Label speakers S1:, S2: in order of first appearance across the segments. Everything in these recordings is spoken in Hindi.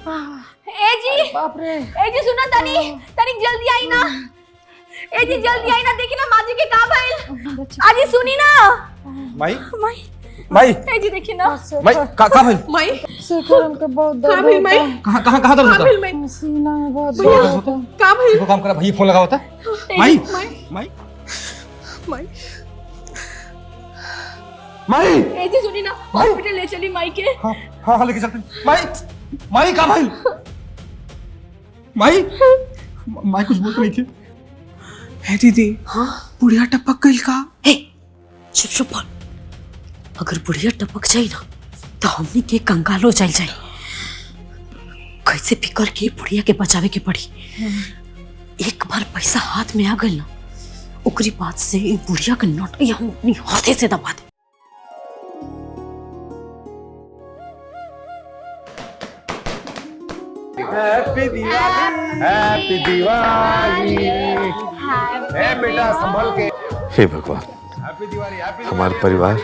S1: ए जी
S2: बाप रे।
S1: ए जी सुना तनी तनी जल्दी आई ना। ए जी जल्दी आई ना, देखी ना माँ जी के का भइल। आजी सुनी ना।
S3: माई
S1: माई
S3: माई
S1: ए जी देखी ना।
S3: माई का भइल?
S4: माई
S2: शेखर हमके बहुत दर्द
S4: का भइल माई?
S3: कहाँ दर्द होता?
S4: माई
S2: सीना में बहुत
S3: भैया,
S2: दर्द होता।
S4: का भइल?
S3: वो काम करा, भैया फोन लगा होता। माई माई
S4: माई
S3: माई
S1: ए जी सुनी ना, हॉस्पिटल ले चली माई के।
S3: हाँ हाँ हाँ लेके चलते हैं। माई माई का भइल? माई माई कुछ बोल नहीं थी।
S4: है दीदी। हाँ बुढ़िया टपक गई का?
S5: हे चुप चुप बोल। अगर बुढ़िया टपक जाई ना तो हमनी के कंगाल हो जाई। कैसे भी करके बुढ़िया के बचावे के पड़ी। एक बार पैसा हाथ में आ गई ना, ओकरी बात से ई बुढ़िया के नोट हम अपनी हाथे से दबा दे।
S3: Happy Diwali, happy Diwali. ए बेटा संभल के।
S6: हे भगवान,
S3: हैप्पी दिवाली, हैप्पी
S6: हमारा परिवार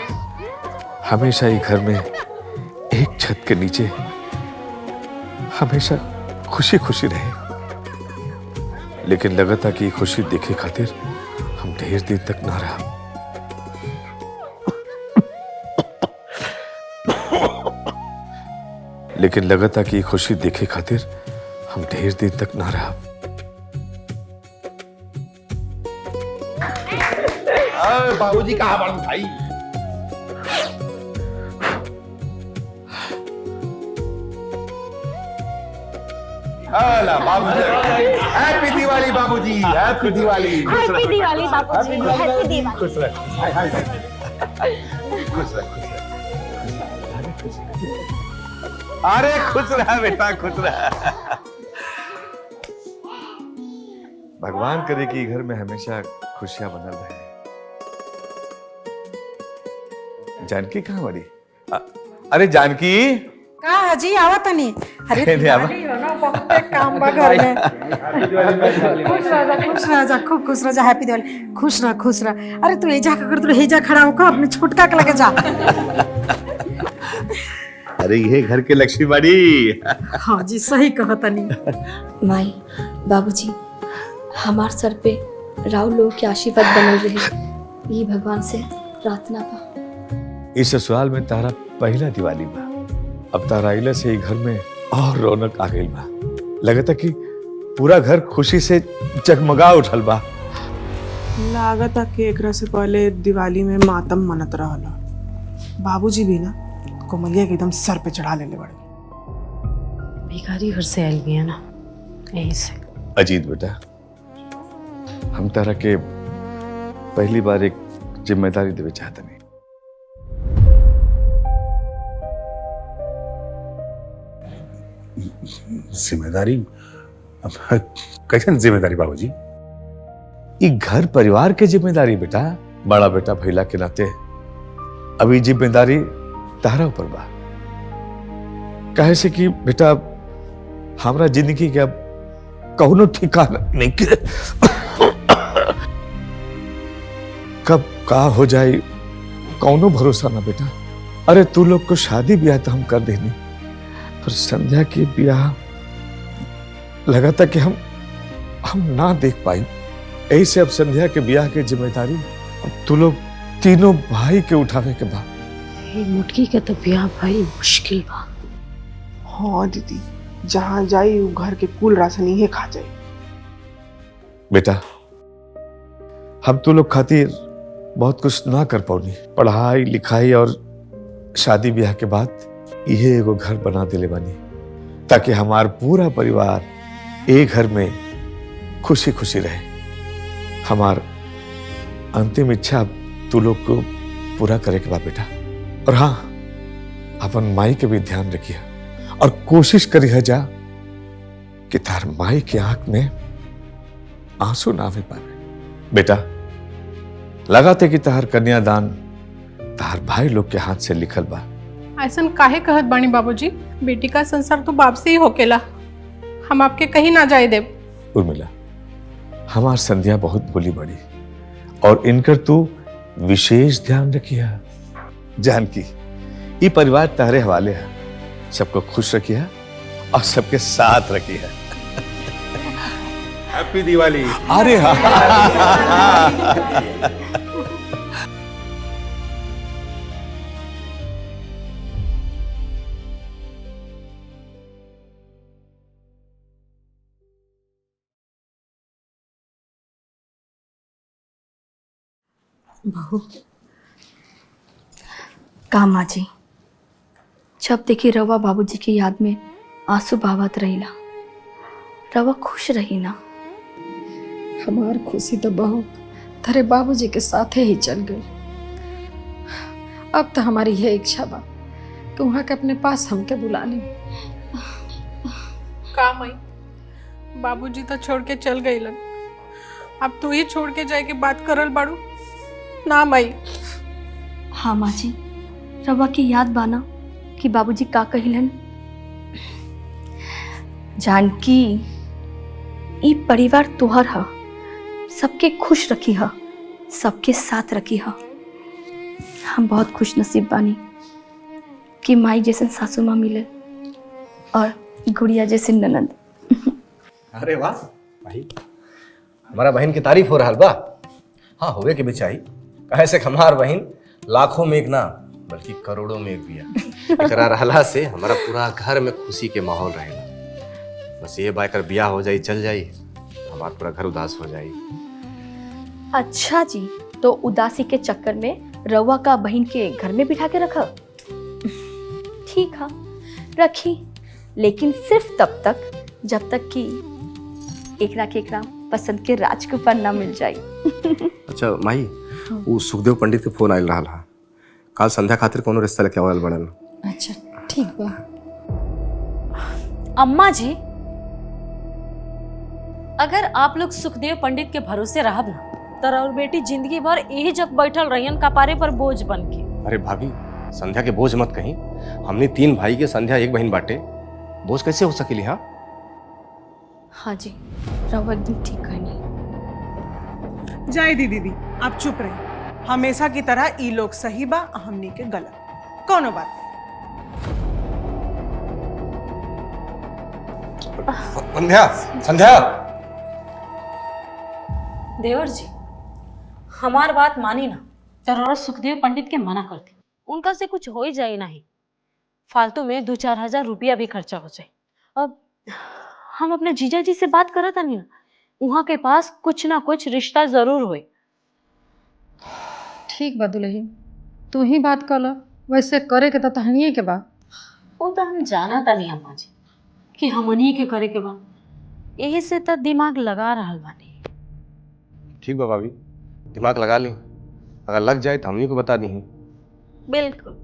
S6: हमेशा ही घर में एक छत के नीचे हमेशा खुशी खुशी रहे। लेकिन लगता कि खुशी देखे खातिर हम ढेर दिन तक ना रहा। लेकिन लगता कि खुशी देखे खातिर हम ढेर दिन तक ना रहा।
S3: बाबूजी कहाँ बड़न भाई? बाबूजी हैप्पी दिवाली, बाबूजी हैप्पी दिवाली।
S1: हैप्पी दिवाली बापूजी, हैप्पी दिवाली।
S3: खुश रह, हाय हाय खुश रह, खुश रह। अरे खुश रह बेटा, खुश रह।
S6: भगवान करे कि घर में हमेशा खुशियां बनल रहे। जानकी कहाँ बड़ी? अरे जानकी
S2: का हाजी आवा तनी। अरे
S6: नहीं आवा।
S2: बहुत काम बा घर में। खुश रह जा, खूब खुश रह जा। हैप्पी दिवाली। खुश रह खुश रह। अरे तू एजा का कर, तू हेजा खड़ा होकर अपने छोटका के लगे जा।
S3: अरे ये घर के लक्ष्मी बड़ी।
S2: हाँ जी सही कहा तनी।
S7: माई बाबूजी, हमार सर पे राव लोग के आशीर्वाद बनल रहे। ये भगवान से प्रार्थना बा।
S6: इस ससुराल में तारा पहला दिवाली बा। अब तारा आइला से ही घर में और रौनक आ गई बा। लगता कि पूरा घर खुशी से जगमगा उठल बा।
S4: लागत कि एकरा से पहले दिवाली में मातम मनत रहल। बाबूजी भी ना कोमलिया के एकदम सर पे चढ़ा लेले बड़े।
S5: भिखारी घर से आयल भी है ना, यही से।
S6: अजीत बेटा, हम तारा के पहली बार एक जिम्मेदारी देवे चाहते नहीं।
S3: जिम्मेदारी? कैसे जिम्मेदारी बाबूजी?
S6: ये घर परिवार के जिम्मेदारी बेटा। बड़ा बेटा भैला के नाते अभी जिम्मेदारी तारा ऊपर बा। कहे से कि बेटा हमरा जिंदगी के अब कौनो ठिकाना नहीं के। कब का हो जाए कौनो भरोसा ना बेटा। अरे तू लोग को शादी ब्याह तो हम कर देनी, पर संध्या के ब्याह लगा था कि हम ना देख पाई। यही से अब संध्या के ब्याह की जिम्मेदारी अब तू लोग तीनों भाई के उठावे के बाद।
S5: मुटकी के तो ब्याह भाई मुश्किल बा।
S4: हाँ दीदी, जहाँ जाई वो घर के कुल राशन ही खा जाए।
S6: बेटा हम तू लोग खातिर बहुत कुछ ना कर पाऊनी। पढ़ाई लिखाई और शादी ब्याह के बाद ये एगो घर बना दिले बानी, ताकि हमार पूरा परिवार एक घर में खुशी खुशी रहे। हमार अंतिम इच्छा तू लोग को पूरा करे के बा बेटा। और हाँ, अपन माई के भी ध्यान रखिए और कोशिश करिए जा कि तार माई की आंख में आंसू ना भी पावे। बेटा लगाते कि तार कन्यादान तार भाई लोग के हाथ से लिखल बा।
S8: ऐसन काहे कहत बानी बाबूजी? बेटी का संसार तो बाप से ही होकेला। हम आपके कहीं ना जाए देव।
S6: उर्मिला, हमार संध्या बहुत बोली बड़ी और इनकर तू विशेष ध्यान रखिया। जानकी, ये परिवार तारे हवाले है। सबको खुश रखिया और सबके साथ रखी है।
S3: हैप्पी दिवाली।
S6: अरे हाँ।
S5: बहू
S7: का माँ जी, जब देखी रवा बाबूजी की याद में आंसू बहावत रहीला, रवा खुश रही ना।
S2: हमार खुशी तो बहू तेरे बाबूजी के साथे ही चल गई। अब तो हमारी यह इच्छा बा कि वहाँ के अपने पास हमके बुला ली।
S8: का मई बाबूजी तो छोड़ के चल गई लन, अब तू ही छोड़ के जाए के बात करल बाड़ू ना मई।
S7: हाँ माँ जी, रवा की याद बाना कि बाबूजी का कहिलन, जानकी ई परिवार तुहर हा, सबके खुश रखी हा, सबके साथ रखी हा। हम बहुत खुश नसीब बानी कि माई जैसे सासू माँ मिले और गुड़िया जैसे ननद।
S9: अरे वाह भाई, हमारा बहन की तारीफ हो रहा बा। हाँ होवे के बिचाई, कहे से हमार बहन लाखों में एक ना बल्कि करोड़ों में एक बिया। एकरा रहला से हमारा पूरा घर में खुशी के माहौल रहेगा। बस ये बाकर बिया हो जाई चल जाई, हमारा पूरा घर उदास हो जाई।
S7: अच्छा जी, तो उदासी के चक्कर में रवा का बहन के घर में बिठा के रखा। ठीक है, रखी, लेकिन सिर्फ तब तक जब तक कि एकरा के एकरा पसंद के राजकुमार ना मिल जाए।
S9: अच्छा माही, वो सुखदेव पंडित के फोन आयल रहा, काल संध्या खातिर कोनो रिश्ता लेके आवल बड़न।
S2: अच्छा ठीक बा।
S5: अम्मा जी, अगर आप लोग सुखदेव पंडित के भरोसे रहब ना तो और बेटी जिंदगी भर यही जब बैठल रहियन कपारे पर बोझ बन के।
S9: अरे भाभी, संध्या के बोझ मत कहीं, हमने 3 भाई के संध्या एक बहन बाटे, बोझ कैसे हो सकेली? हाँ
S7: हाँ जी, रवा एकदम ठीक कहनी।
S4: जाए दीदी, आप चुप रहे। हमेशा की तरह ई लोग सही बा, हमनी के गलत, कोनो बात नहीं।
S9: संध्या, संध्या।
S5: देवर जी, हमार बात मानी ना तो सुखदेव पंडित के मना करती, उनका से कुछ हो ही जाए नहीं, फालतू में 2-4 हजार रुपया भी खर्चा हो जाए। अब हम अपने जीजा जी से बात करा था नहीं ना, वहां के पास कुछ ना कुछ रिश्ता जरूर हुए।
S2: ठीक बा दुल्हन, तू ही बात कर लो, वैसे करे के तो तहनिए के बा।
S5: वो तो हम जाना था नहीं अम्मा जी कि हमनी के करे के बा, यही से तो दिमाग लगा रहल बानी।
S9: ठीक बा भाभी, दिमाग लगा ली, अगर लग जाए तो हमनी को बता दी।
S5: बिल्कुल।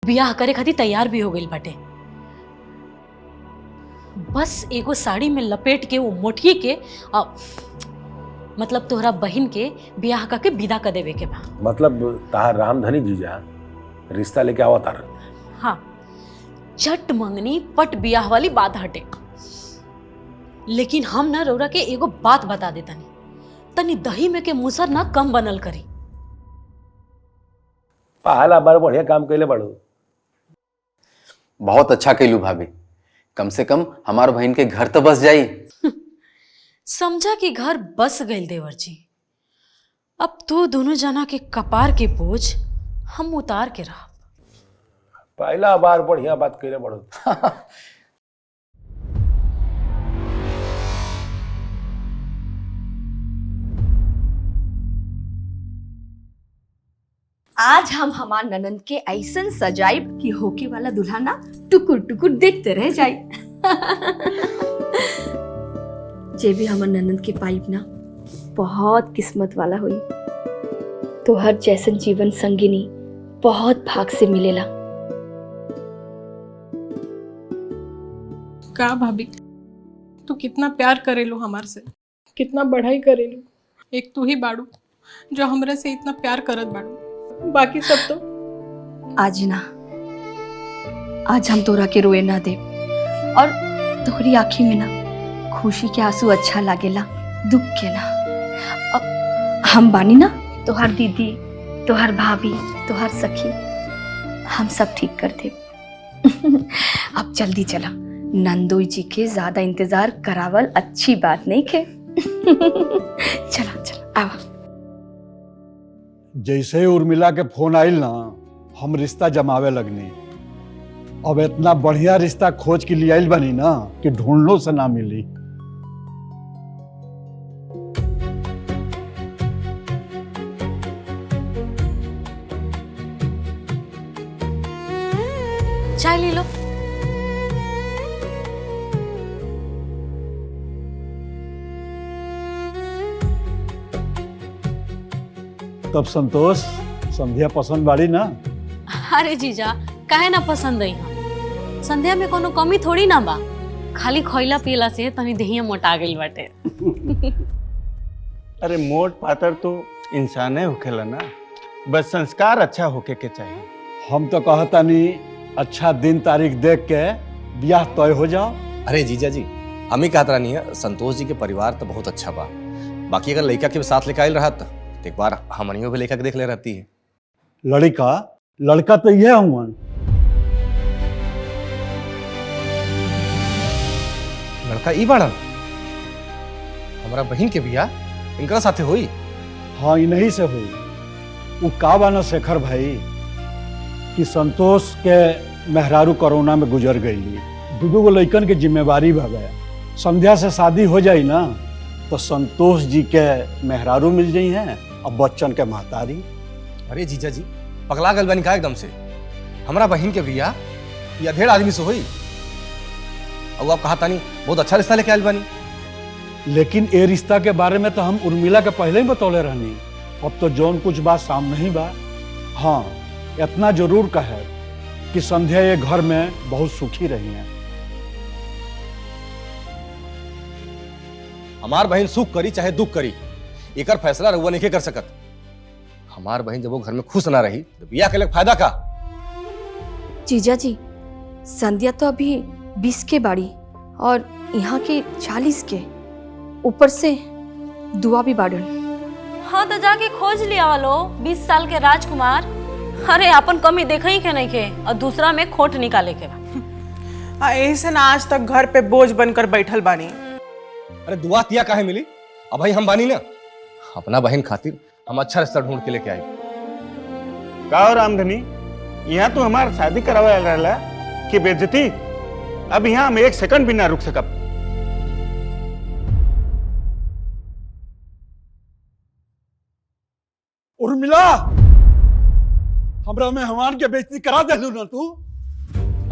S5: बियाह करे खातिर तैयार भी हो गई बाटे। बस एगो साड़ी में लपेट के वो मोटकी के मतलब तोहरा बहन के बियाह करके विदा कर देवे के बा।
S3: मतलब तार रामधनी जीजा रिश्ता लेके आवा तार।
S5: हाँ, चट मंगनी पट बियाह वाली बात हटे। लेकिन हम ना रौरा के एगो बात बता देता नहीं, तनी दही में के मुसर ना कम बनल करी।
S3: पहला बार बढ़िया काम कैले बड़ो।
S10: बहुत अच्छा कैलू भाभी, कम से कम हमार बहन के घर तो बस जाई।
S5: समझा कि घर बस गई देवर जी। अब तो दोनों जना के कपार के बोझ हम उतार के रहा।
S3: पहला बार बढ़िया बात कैले बड़ो।
S7: आज हम हमार ननन के ऐसन सजाइब कि होके वाला दुल्हा ना टुकुर टुकुर देखते रह जाए। जे भी हमार ननन के पाइप ना बहुत किस्मत वाला हुई। तो हर जैसन जीवन संगिनी बहुत भाग से मिलेला।
S8: का भाभी, तू कितना प्यार करेलू हमार से, कितना बढ़ाई करेलू। एक तू ही बाड़ू जो हमरा से इतना प्यार करत बाड़ू, बाकी सब तो
S7: आज ना, आज हम तोरा के रोए ना दे। और तोहरी आँखी में ना खुशी के आंसू अच्छा लागेला, दुख के ना। अब हम बानी ना, तोहर दीदी, तोहर भाभी, तोहर सखी, हम सब ठीक कर दे। अब जल्दी चला, नंदोई जी के ज्यादा इंतजार करावल अच्छी बात नहीं के। चला चला आवा।
S11: जैसे उर्मिला के फोन आइल ना, हम रिश्ता जमावे लगनी। अब इतना बढ़िया रिश्ता खोज के लिए आइल बनी ना कि ढूंढलो से ना मिली।
S5: चाय ले लो।
S11: तब संतोष, संध्या पसंद बाड़ी ना?
S5: अरे जीजा, काहे ना पसंद आई हम। संध्या में कोनो कमी थोड़ी ना बा, खाली खइला पीला से तनी देहिया मोटा गइल बाटे।
S12: अरे मोट पातर तो इंसाने होखेला ना, बस संस्कार अच्छा होके के चाहिए।
S11: हम तो कहता नहीं, अच्छा दिन तारीख देख के ब्याह तय हो जाओ।
S9: अरे जीजा जी, हम ही कहता नहीं है, संतोष जी के परिवार तो बहुत अच्छा बा। बाकी अगर लड़का के साथ लेकर आयल रहा तो एक बार हमनियों भी लेकर के देख ले रहती है।
S11: लड़का तो ये हुआ।
S9: लड़का ई बाड़ा हमारा बहन के बियाह इनका साथे हुई।
S11: हाँ, इन्हीं से हुई। वो का बा ना शेखर भाई कि संतोष के मेहरारू कोरोना में गुजर गई। दो लड़कन के जिम्मेवारी भा गया। संध्या से शादी हो जाई ना तो संतोष जी के मेहरारू मिल जाई हैं और बच्चन के महतारी।
S9: अरे जीजा जी, पगला गल बनी का एकदम से। हमारा बहन के बियाह या ढेर आदमी से हुई और आप कहा तानी बहुत अच्छा रिश्ता लेके आयल बनी।
S11: लेकिन ये रिश्ता के बारे में तो हम उर्मिला के पहले ही बतौले रहनी। अब तो जौन कुछ बात सामने ही बा। हाँ, इतना जरूर कहे कि संध्या ये घर में बहुत सुखी रही है।
S9: हमार बहन सुख करी चाहे दुख करी, एकर फैसला रउआ नहीं कर सकत। हमार बहन जब वो घर में खुश ना रही तो बियाह के लिए फायदा का।
S7: जीजा जी, संध्या तो अभी 20 के बाड़ी और यहाँ के 40 के, ऊपर से दुआ भी बाड़न।
S5: हाँ तो जाके खोज लिया वालो 20 साल के राजकुमार। अरे अपन कमी देखा ही के नहीं के और दूसरा में खोट निकाले के।
S4: ऐसे ना आज तक घर पे बोझ बनकर बैठल बानी।
S9: अरे दुआ तिया काहे मिली? अब भाई हम बानी ना, अपना बहन खातिर हम अच्छा रिश्ता ढूंढ के लेके आए।
S12: का हो रामधनी, यहाँ तो हमार शादी करावे रहला कि बेइज्जती? अब यहाँ हम एक सेकंड भी ना रुक सकब।
S11: उर्मिला, हमरा मेहमान के बेइज्जती करा देलू ना तू।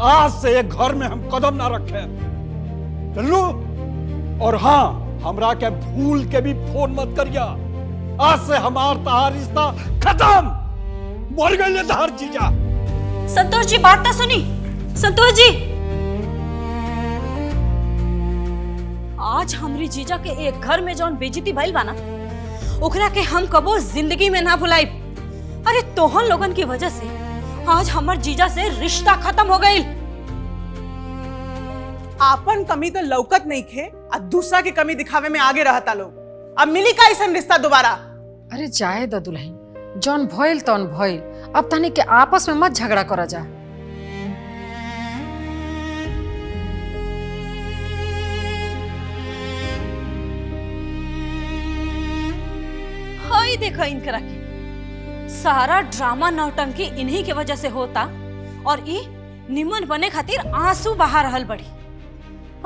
S11: आज से एक घर में हम कदम ना रखे चलू। और हाँ, हमरा के भूल के भी फोन मत करिया। आज से हमार तहार रिश्ता खत्म। मर गए तहार जीजा।
S5: संतोष जी बात तो सुनी। संतोष जी, आज हमरी जीजा के एक घर में जौन बेइज्जती भइल बा ना, ओकरा के हम कबो जिंदगी में ना भुलाई। अरे तोहन लोगन की वजह से आज हमर जीजा से रिश्ता खत्म हो गई।
S4: आपन कमी तो लौकत नहीं खे और दूसरा की कमी दिखावे में आगे रहता लोग। अब मिली का ऐसा रिश्ता दोबारा?
S2: अरे जाए द दुल्हन, जौन भइल तौन भइल, अब तनी के आपस में मत झगड़ा करा जा।
S5: हाय देखो इनकरा के सारा ड्रामा नौटंकी इन्हीं के वजह से होता और ई निमन बने खातिर आंसू बहा रहल बड़ी।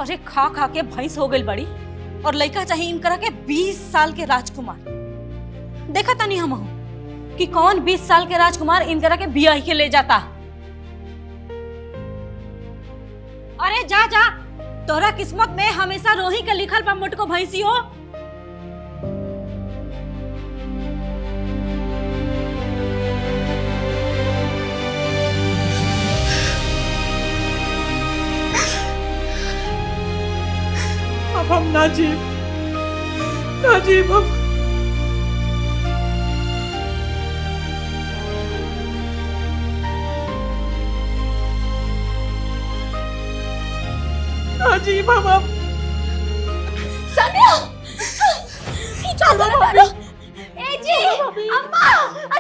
S5: अरे खा खा के भैंस हो गई बड़ी और लड़का चाहिए इनकरा के 20 साल के राजकुमार। देखा तनी हम कि कौन 20 साल के राजकुमार इनकरा के बियाह के ले जाता। अरे जा जा, तोरा किस्मत में हमेशा रोही के लिखल पर मुटको भैंसी हो।
S4: अब हम ना जी हम अजीब हम अब
S1: संध्या, ए जी, अम्मा,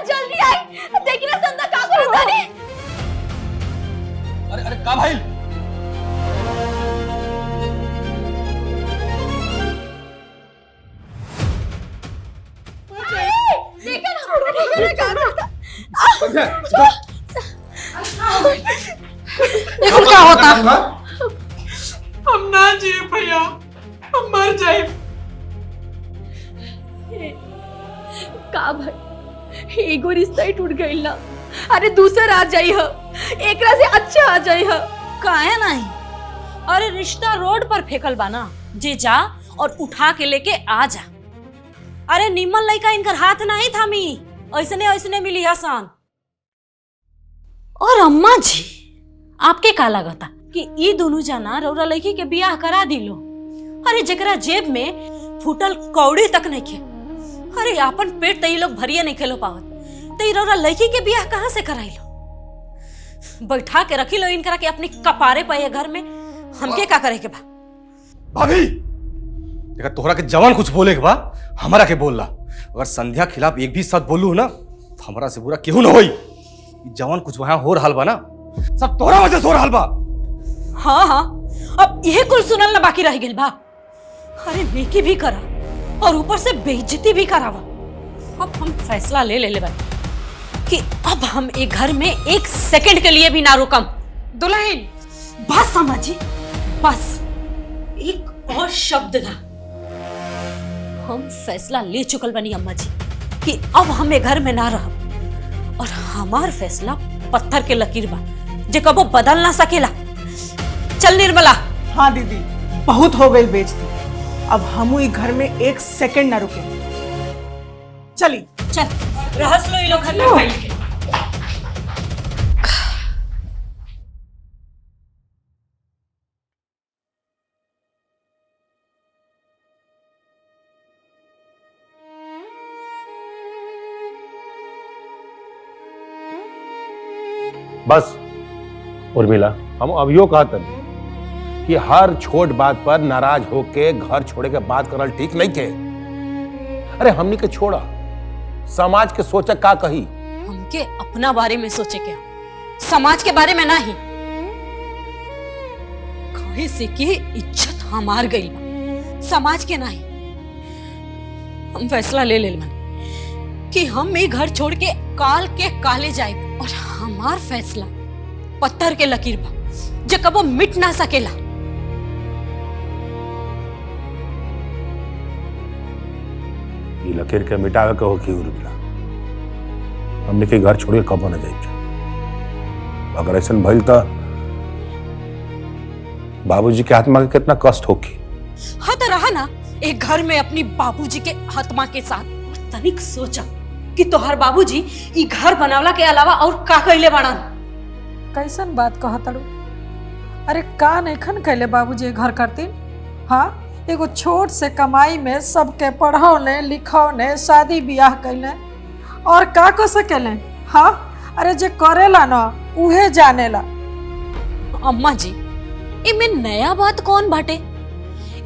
S1: जल्दी आई, देखी ना संध्या का करत तारी।
S9: अरे अरे का भाई?
S2: देखो क्या होता।
S4: हम ना जिए भैया, हम मर जाए।
S1: का भाई, एगो रिश्ता ही टूट गई ना। अरे दूसरा आ जाई ह, एकरा से अच्छा आ जाई ह।
S5: काहे नहीं? अरे रिश्ता रोड पर फेंकल बा ना, जे जा और उठा के लेके आ जा। अरे निमन लड़का इनकर हाथ नहीं थामी, ऐसने ऐसने मिली आसान। और अम्मा जी, आपके का लगता कि ई दोनों जना रौरा लड़की के बियाह करा दिलो? अरे जकरा जेब में फूटल कौड़ी तक नहीं खे, अरे अपन पेट तई लोग भरिया नहीं खेलो पावत, तई रौरा लड़की के बियाह कहाँ से कराइलो? बैठा के रखी लो इनकरा के अपनी कपारे पे घर में। हमके का करे के बा?
S9: भाभी, देखा तोहरा के जवान कुछ बोले के बा हमारा के बोल ला। अगर संध्या खिलाफ एक भी शब्द बोलू ना तो हमारा से बुरा केहू ना होई। जवान कुछ वहां हो रहल बा ना, सब तोहरा वजह से हो रहल बा।
S5: हाँ हाँ, अब यह कुल सुनल ना बाकी रह गइल बा। अरे नेकी भी करा और ऊपर से बेइज्जती भी करावा। अब हम फैसला ले ले बानी कि अब हम एक घर में एक सेकंड के लिए भी ना रुकम। दुल्हन बस समझी, बस एक और शब्द ना। हम फैसला ले चुकल बनी अम्मा जी कि अब हम एक घर में ना रहब और हमार फैसला पत्थर के लकीर बा जे कबो बदल ना सकेला। चल निर्मला।
S4: हाँ दीदी, बहुत हो गई बेइज्जती। अब हम ही घर में एक सेकंड ना रुके। चली
S5: चल, रहस लो ये लोग घर में बैठ के।
S12: बस उर्मिला, हम अभियो कहते कि हर छोट बात पर नाराज होके घर छोड़े के बात करल ठीक नहीं थे। अरे हमनी के छोड़ा, समाज के सोचा का कही।
S5: हमके अपना बारे में सोचे क्या, समाज के बारे में नहीं। कहे से कि इज्जत हमार गई बा, समाज के नहीं। हम फैसला ले ले मन कि हम ये घर छोड़ के काल के काले जाए और हमार फैसला पत्थर के लकीर बा जे कबो मिट ना सकेला।
S12: ये लकीर के मिटावे के हो की उर्मिला, हमने के घर छोड़ के कबो न जाए। अगर ऐसा भइल तो बाबूजी के आत्मा के कितना कष्ट होगी।
S5: हाँ तो रहा ना एक घर में अपनी बाबूजी के आत्मा के साथ। तनिक सोचा कि तोहर बाबूजी ई घर बनावला के अलावा और का कइले बाड़न।
S2: कैसन बात कहतड़ू? अरे का नैखन कैले बाबूजी घर करती? हाँ, एगो छोट से कमाई में सबके पढ़ौने लिखौने शादी ब्याह कैले और का कर सकेले? हाँ, अरे जे करेला ना उहे जानेला।
S5: अम्मा जी, इमे नया बात कौन बाटे?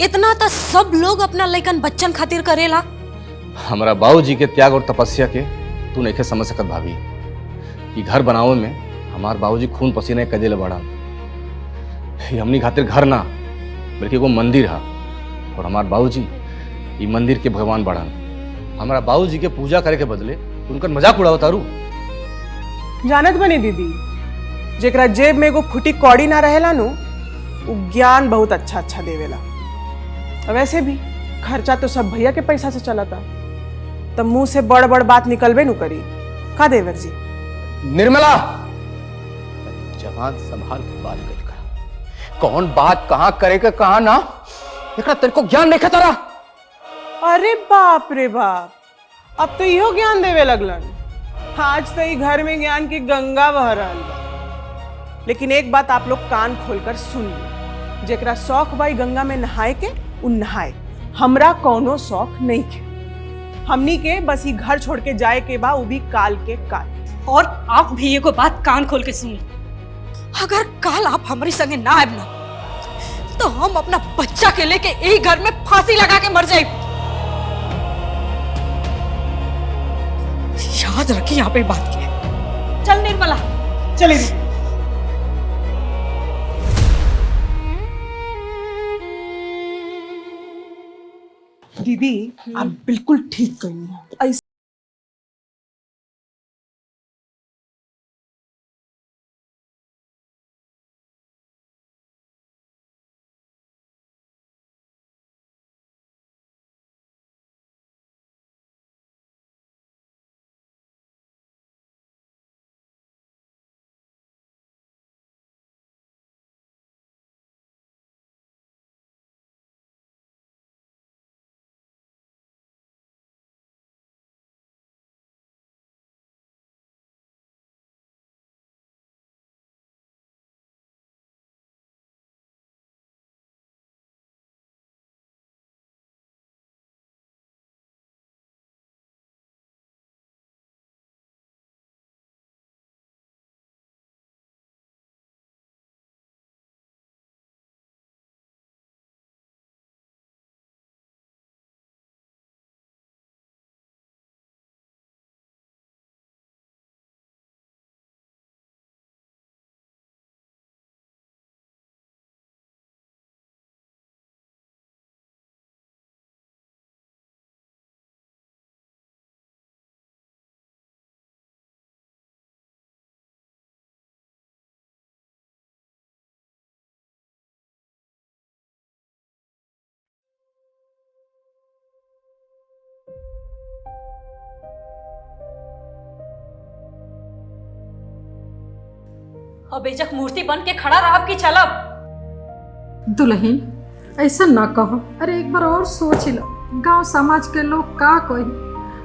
S5: इतना तो सब लोग अपना लइकन बच्चन खातिर करेला।
S9: हमारा बाबूजी के त्याग और तपस्या के तू नहीं समझ सकत भाभी कि घर बनावे में हमार बाबूजी खून पसीने कदेले बड़ा। ये हमनी खातिर घर ना बल्कि वो मंदिर है और हमार बाबूजी ये मंदिर के भगवान बड़ा। हमारा बाबूजी के पूजा करे के बदले उनका मजाक उड़ावत तारू।
S4: जानत बनी दीदी, जेकरा जेब में एगो फुटी कौड़ी ना रहेला नु, वो ज्ञान बहुत अच्छा अच्छा देवेला। वैसे भी खर्चा तो सब भैया के पैसा से चला था, तब मुंह से बड़ बड़ बात निकलबे नु करी का देवर जी।
S10: निर्मला, जवान संभाल के बात कर करा। कौन बात कहाँ करेगा कहाँ ना, एकरा तेरे को ज्ञान नहीं खतरा।
S4: अरे बाप रे बाप, अब तो इहो ज्ञान देवे लगलन। आज तो ही घर में ज्ञान की गंगा बह रहल बा। लेकिन एक बात आप लोग कान खोलकर सुन लो, जेकरा शौक भाई गंगा में नहाए के उन नहाए, हमरा कौनो शौक नहीं के। हमनी के बस ही घर छोड़ के जाए के बा, वो भी काल के काल।
S5: और आप भी एगो बात कान खोल के सुन ली, अगर काल आप हमारी संगे ना आए ना तो हम अपना बच्चा के लेके यही घर में फांसी लगा के मर जाए। याद रखिए यहाँ पे बात की। चल निर्मला,
S4: चले दीदी, आप बिल्कुल ठीक कही हैं।
S5: अब बेजक मूर्ति बन के खड़ा रहा कि चलब।
S2: दुल्हन, ऐसा ना कहो। अरे एक बार और सोच लो, गांव समाज के लोग का कही?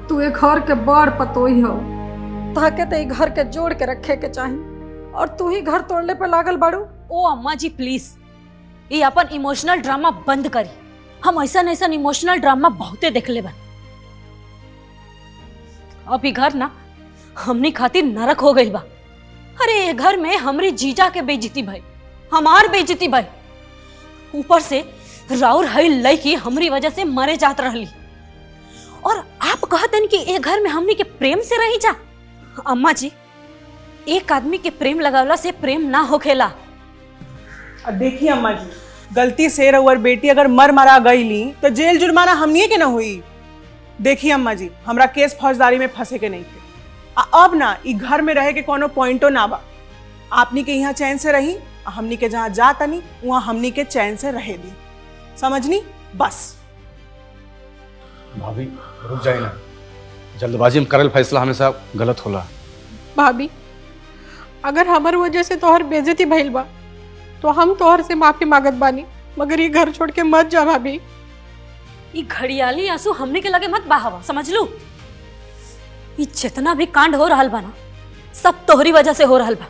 S2: तू एक घर के बड़ पतोही हो, ताके ते घर के जोड़ के रखे के चाहिए और तू ही घर तोड़ने पे लागल बाड़ू।
S5: ओ अम्मा जी प्लीज, ये अपन इमोशनल ड्रामा बंद करी। हम ऐसा इमोशनल ड्रामा बहुते देखले बन। अब ये घर ना हमनी खातिर नरक हो गई बा। अरे ये घर में हमरी जीजा के बेइज्जती भाई, हमार बेइज्जती भाई, ऊपर से राउर हई लड़की हमरी वजह से मरे जात रहली और आप कहतन कि ये घर में हमनी के प्रेम से रही जा। अम्मा जी, एक आदमी के प्रेम लगावला से प्रेम ना होखेला।
S4: देखिए अम्मा जी, गलती से रउर बेटी अगर मरा गईली तो जेल जुर्माना हमनिए के ना हुई। देखिए अम्मा जी, हमरा केस फौजदारी में फंसे के नहीं थे। अब ना ई घर में रहे के कोनो पॉइंटो ना बा। आपनी के यहाँ चैन से रही, हमनी के जहाँ जा तनी वहाँ हमनी के चैन से रहे दी। समझनी? बस।
S9: भाभी रुक जाए ना, जल्दबाजी में करल फैसला हमेशा गलत होला।
S8: भाभी, अगर हमार वजह से तोहर बेइज्जती भइल बा तो हम तोहर से माफी मांगत बानी, मगर ये घर छोड़ के मत जा भाभी।
S5: ये घड़ियाली आंसू हमने के लगे मत बहावा, समझ लू? ये जितना भी कांड हो रहल बा ना, सब तोहरी वजह से हो रहल बा।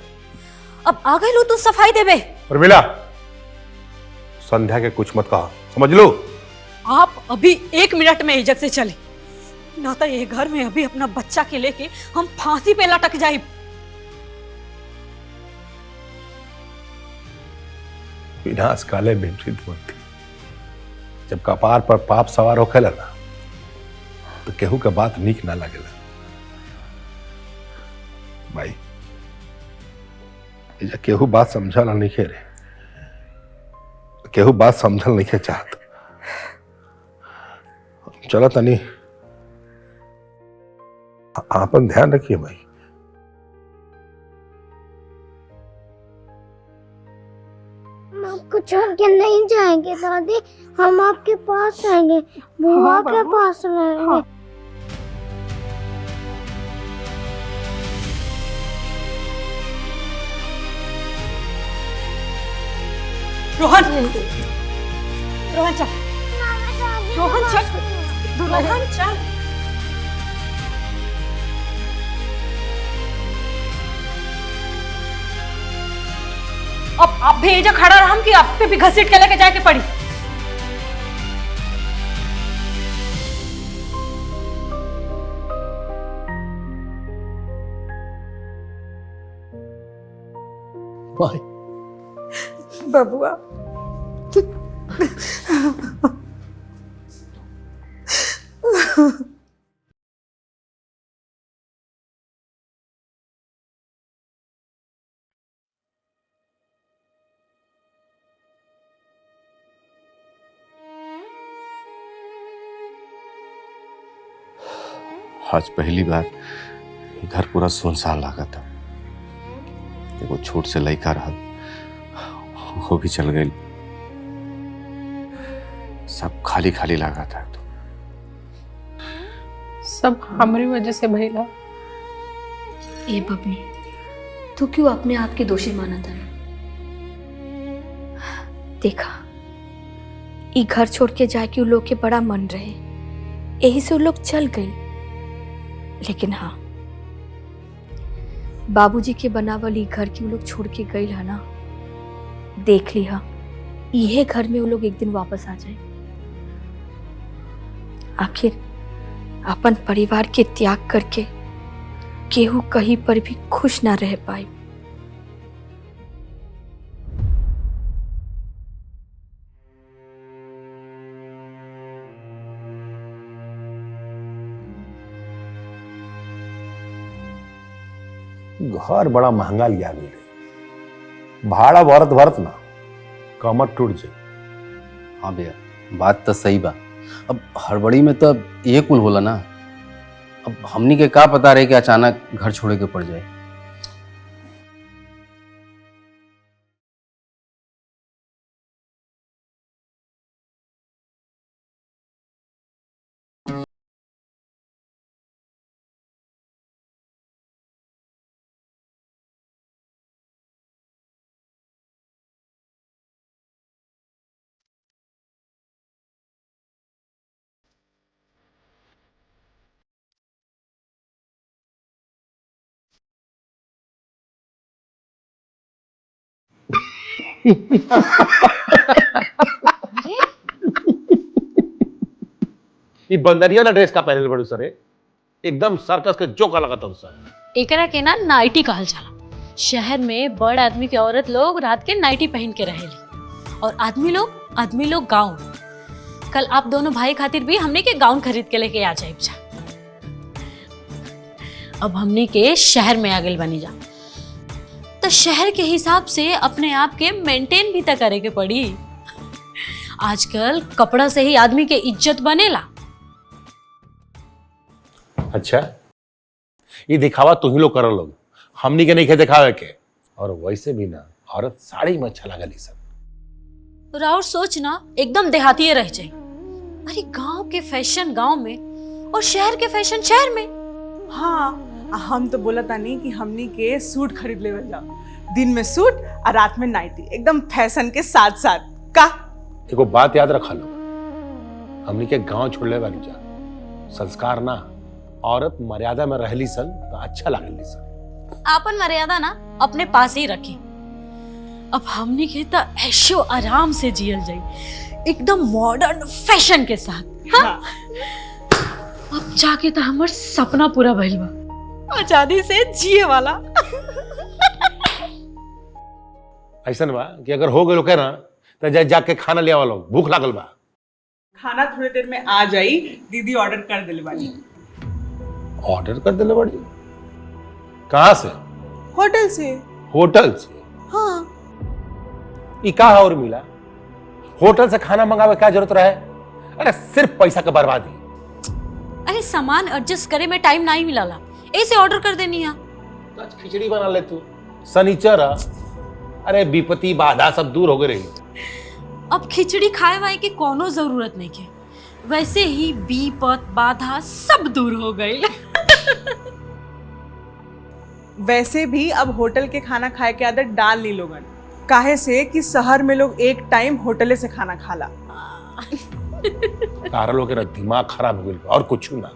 S5: अब आ गए लो तू सफाई देवे।
S12: उर्मिला, संध्या के कुछ मत कहा, समझ लो।
S5: आप अभी 1 मिनट में इज्जत से चले, ना तो ये घर में अभी अपना बच्चा के लेके हम फांसी पे लटक जाए।
S12: विनाश काले विपरीत बुद्धि। जब कपार पर पाप सवार होखेला ना, तो केहू के बात नीक ना लगेला। भाई एजा केहू बात समझल नहीं रे, केहू बात समझल नहीं चाहत। चलो तनी आपन ध्यान रखिए भाई।
S13: हम आपको छोड़ के नहीं जाएंगे दादी, हम आपके पास आएंगे, बुआ के पास रहेंगे।
S5: रोहन, रोहन चल, रोहन चल, रोहन चल। अब आप भी एजा खड़ा रहा कि आपके भी घसीट के लेके जाके पड़ी।
S2: बबुआ
S6: आज पहली बार घर पूरा सुनसान लगा था। एगो छोट से लड़का रहा, वो भी चल गई। सब खाली खाली लगा था। तो
S8: सब हमारी वजह से भइला।
S7: ए बबनी, तू क्यों अपने आप के दोषी माना था? देखा, ई घर छोड़ के जाए कि उ लोग के बड़ा मन रहे, यही से उ लोग चल गए। लेकिन हाँ, बाबूजी के बनावल ई घर के उ लोग छोड़ के गए है ना, देख लिहा इहे घर में उ लोग एक दिन वापस आ जाए। आखिर अपन परिवार के त्याग करके केहू कहीं पर भी खुश ना रह पाए।
S12: घर बड़ा महंगा लिया मिले, भाड़ा भरत भरत ना कमर टूट जाए।
S10: हाँ भैया, बात तो सही बा। अब हड़बड़ी में तो ये कुल होला ना। अब हमनी के का पता रहे कि अचानक घर छोड़े के पड़ जाए।
S12: ये बंदरिया ना ड्रेस का पहले बड़ू सर, एकदम सर्कस के जोका लगा था सर।
S5: एकरा के ना नाइटी कहल जाला। शहर में बड़ आदमी के औरत लोग रात के नाइटी पहन के रहेली, और आदमी लोग गाउन। कल आप दोनों भाई खातिर भी हमने के गाउन खरीद के लेके आ जाए। अब हमने के शहर में आ गए बनी जा, तो शहर के हिसाब से अपने आप के मेंटेन भी तो करे के पड़ी। आजकल कपड़ा से ही आदमी के इज्जत बनेला।
S12: अच्छा, ये दिखावा तू ही लोग कर लोग, हमनी के नहीं के दिखावे के। और वैसे भी ना औरत साड़ी में अच्छा लगली सब।
S5: राउर सोच ना एकदम देहाती रह जाए। अरे गांव के फैशन गांव में और शहर के फैशन शहर में।
S4: हाँ, हम तो बोला था नहीं कि हमनी के सूट खरीद ले जाओ। दिन में सूट और रात में नाइटी, एकदम फैशन के साथ साथ। का
S12: एगो बात याद रखा लो, हमनी के गांव छोड़ले बानी जा। संस्कार ना, औरत मर्यादा में रहली सन तो अच्छा लागली सन।
S5: आपन मर्यादा ना अपने पास ही रखें, अब हमने के तो ऐशो आराम से जियल जाई, एकदम मॉडर्न फैशन के साथ। हाँ? अब जाके तो हमार सपना पूरा भइल बा, आजादी से जिए वाला।
S12: ऐसा बा कि अगर हो गए लोग ना तो जाके खाना ले आवा लोग, भूख लागल बा।
S4: खाना थोड़ी देर में आ जाई, दीदी ऑर्डर कर दिले बानी।
S12: ऑर्डर कर दिले बड़ी? कहाँ से?
S4: होटल से।
S12: होटल से?
S4: हाँ।
S12: ये कहा और मिला? होटल से खाना मंगावे क्या जरूरत रहे? अरे सिर्फ पैसा का बर्बादी।
S5: अरे सामान एडजस्ट करे में टाइम नहीं मिलाला, ऐसे ऑर्डर कर देनी है।
S12: तो आज खिचड़ी बना ले तू, सनीचर। अरे विपत्ति बाधा सब दूर हो गए रही।
S5: अब खिचड़ी खाए वाए की कोनो जरूरत नहीं के, वैसे ही विपत बाधा सब दूर हो गई।
S4: वैसे भी अब होटल के खाना खाए के आदत डाल ली लोगन, काहे से कि शहर में लोग एक टाइम होटले से खाना खाला।
S12: तारा लोग के दिमाग खराब हो गई और कुछ ना।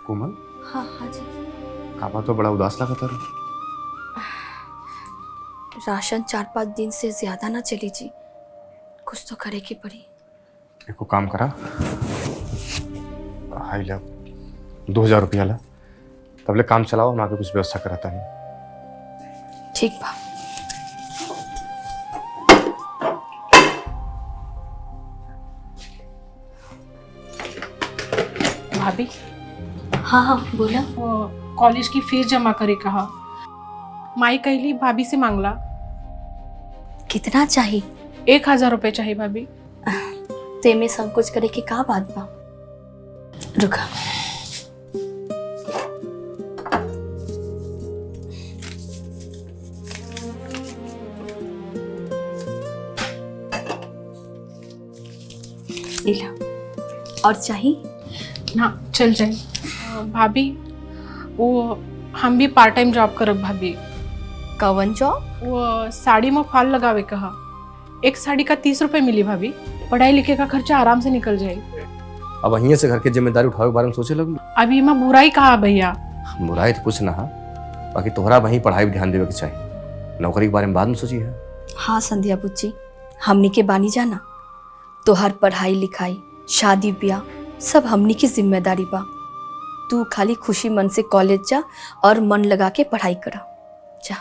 S6: कोमल,
S7: हाँ हाँ जी।
S6: काबा तो बड़ा उदास लगा था।
S7: राशन 4-5 दिन से ज्यादा ना चली जी, कुछ तो करे की पड़ी।
S6: एको काम करा, हाई ला 2000 रुपया ला, तबले काम चलाओ, हम आगे कुछ व्यवस्था कराता नहीं।
S7: ठीक बा।
S8: भाभी,
S7: हाँ हाँ बोला।
S8: कॉलेज की फीस जमा करे कहा, माई कहली भाभी से मांगला।
S7: कितना चाहिए?
S8: 1000 रुपए चाहिए भाभी।
S7: ते में संकोच करे की का बात बा? रुका। ला। और चाहिए?
S8: ना चल जाए। भाभी, वो हम भी पार्ट टाइम जॉब करब भाभी।
S7: कवन जॉब?
S8: वो साड़ी में फॉल लगावे कहा, एक साड़ी का 30 रुपए मिली भाभी, पढ़ाई लिखे का खर्चा आराम से निकल जाए।
S9: अब वहीं से घर की जिम्मेदारी उठावे के बारे में सोचे लगू।
S8: अभी मैं बुराई कहा भैया।
S9: बुराई तो कुछ ना है, बाकी तोहरा वहीं पढ़ाई भी ध्यान देवे के चाहिए, नौकरी के बारे में बाद में सोची है।
S7: हाँ संध्या बुच्ची, हमनी के बानी जाना, तोहर पढ़ाई लिखाई शादी ब्याह सब हमनी की जिम्मेदारी बा। तू खाली खुशी मन से कॉलेज जा और मन लगा के पढ़ाई करा जा।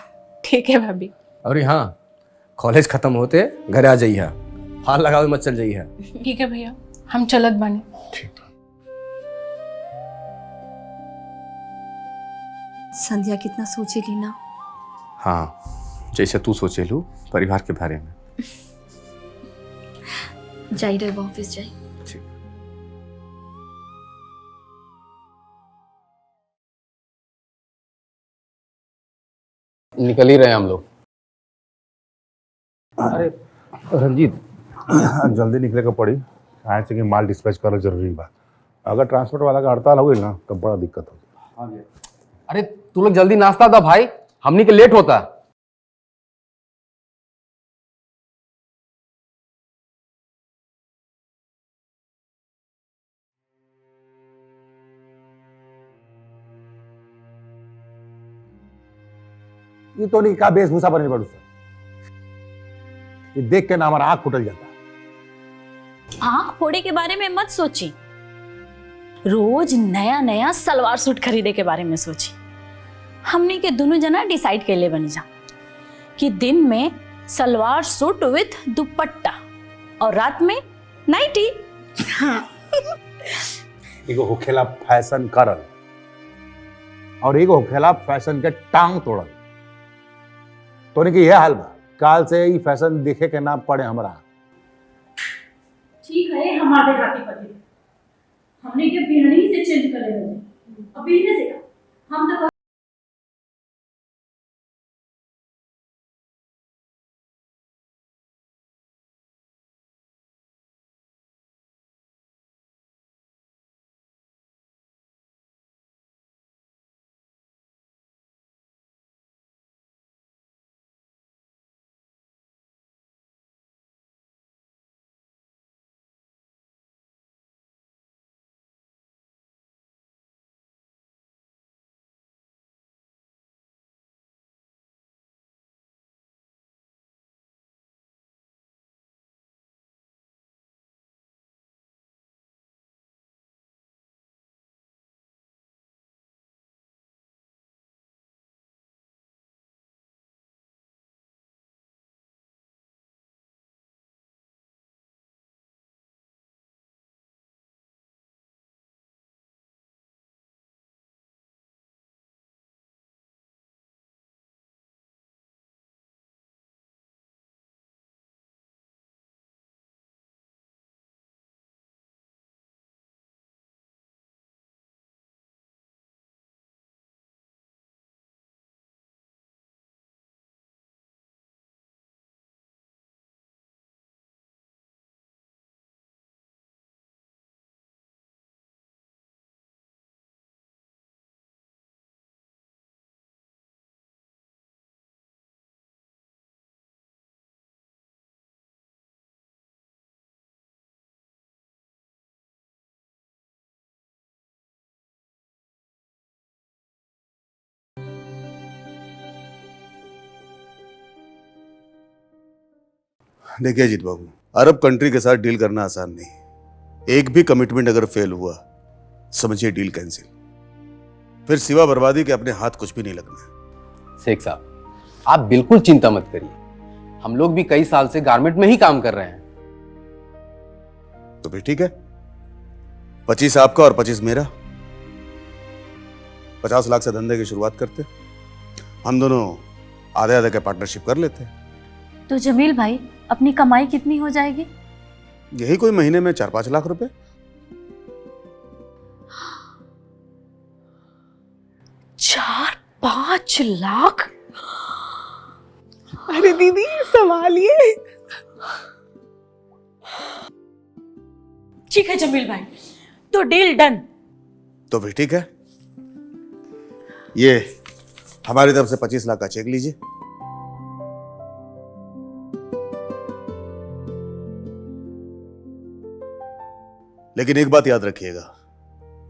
S8: ठीक है भाभी।
S9: अरे हाँ, कॉलेज खत्म होते घर आ जाइए, फाल लगावे मत चल जाइए।
S8: ठीक है भैया, हम चलत बानी।
S7: संध्या कितना सोचे ली ना।
S6: हाँ, जैसे तू सोचे लू परिवार के बारे में।
S7: जाई रहे ऑफिस जाई।
S10: निकल ही रहे हैं हम लोग।
S12: अरे रंजीत, जल्दी निकले का पड़ी, कहाँ से कि माल डिस्पैच करना जरूरी बा। अगर ट्रांसपोर्ट वाला का हड़ताल हो गई ना तो बड़ा दिक्कत हो।
S10: अरे तू लोग जल्दी नाश्ता था भाई, हमनी के लेट होता।
S12: ये तो नहीं का वेशभूषा बने पड़ू सर, ये देख के ना हमारा आँख फुटल जाता।
S5: आँख फोड़े के बारे में मत सोची, रोज नया नया सलवार सूट खरीदे के बारे में सोची। हमने के दोनों जना डिसाइड कर ले बनी जा कि दिन में सलवार सूट विथ दुपट्टा और रात में नाइटी।
S12: एगो होखेला फैशन करल और एगो होखेला फैशन के टांग तोड़ल। तो कि यह हाल बा, काल से ही फैशन देखे के ना पड़े हमरा।
S5: ठीक है, हमारे हाथी पति हमने के बिहनी से चेंज कर ले, अभी से हम तो
S3: देखिए अजीत बाबू, अरब कंट्री के साथ डील करना आसान नहीं। एक भी कमिटमेंट अगर फेल हुआ, समझिए डील कैंसिल। फिर सिवा बर्बादी के अपने हाथ कुछ भी नहीं लगना।
S10: शेख साहब, आप बिल्कुल चिंता मत करिए, हम लोग भी कई साल से गारमेंट में ही काम कर रहे हैं।
S3: तो फिर ठीक है, 25 आपका और 25 मेरा। 50 लाख से धंधे की शुरुआत करते, हम दोनों आधे आधे के पार्टनरशिप कर लेते।
S5: तो जमील भाई, अपनी कमाई कितनी हो जाएगी?
S3: यही कोई महीने में 4-5 लाख रुपए।
S5: 4-5 लाख?
S4: अरे दीदी संभालिए।
S5: ठीक है जमील भाई, तो डील डन।
S3: तो फिर ठीक है, ये हमारी तरफ से 25 लाख का चेक लीजिए। लेकिन एक बात याद रखिएगा,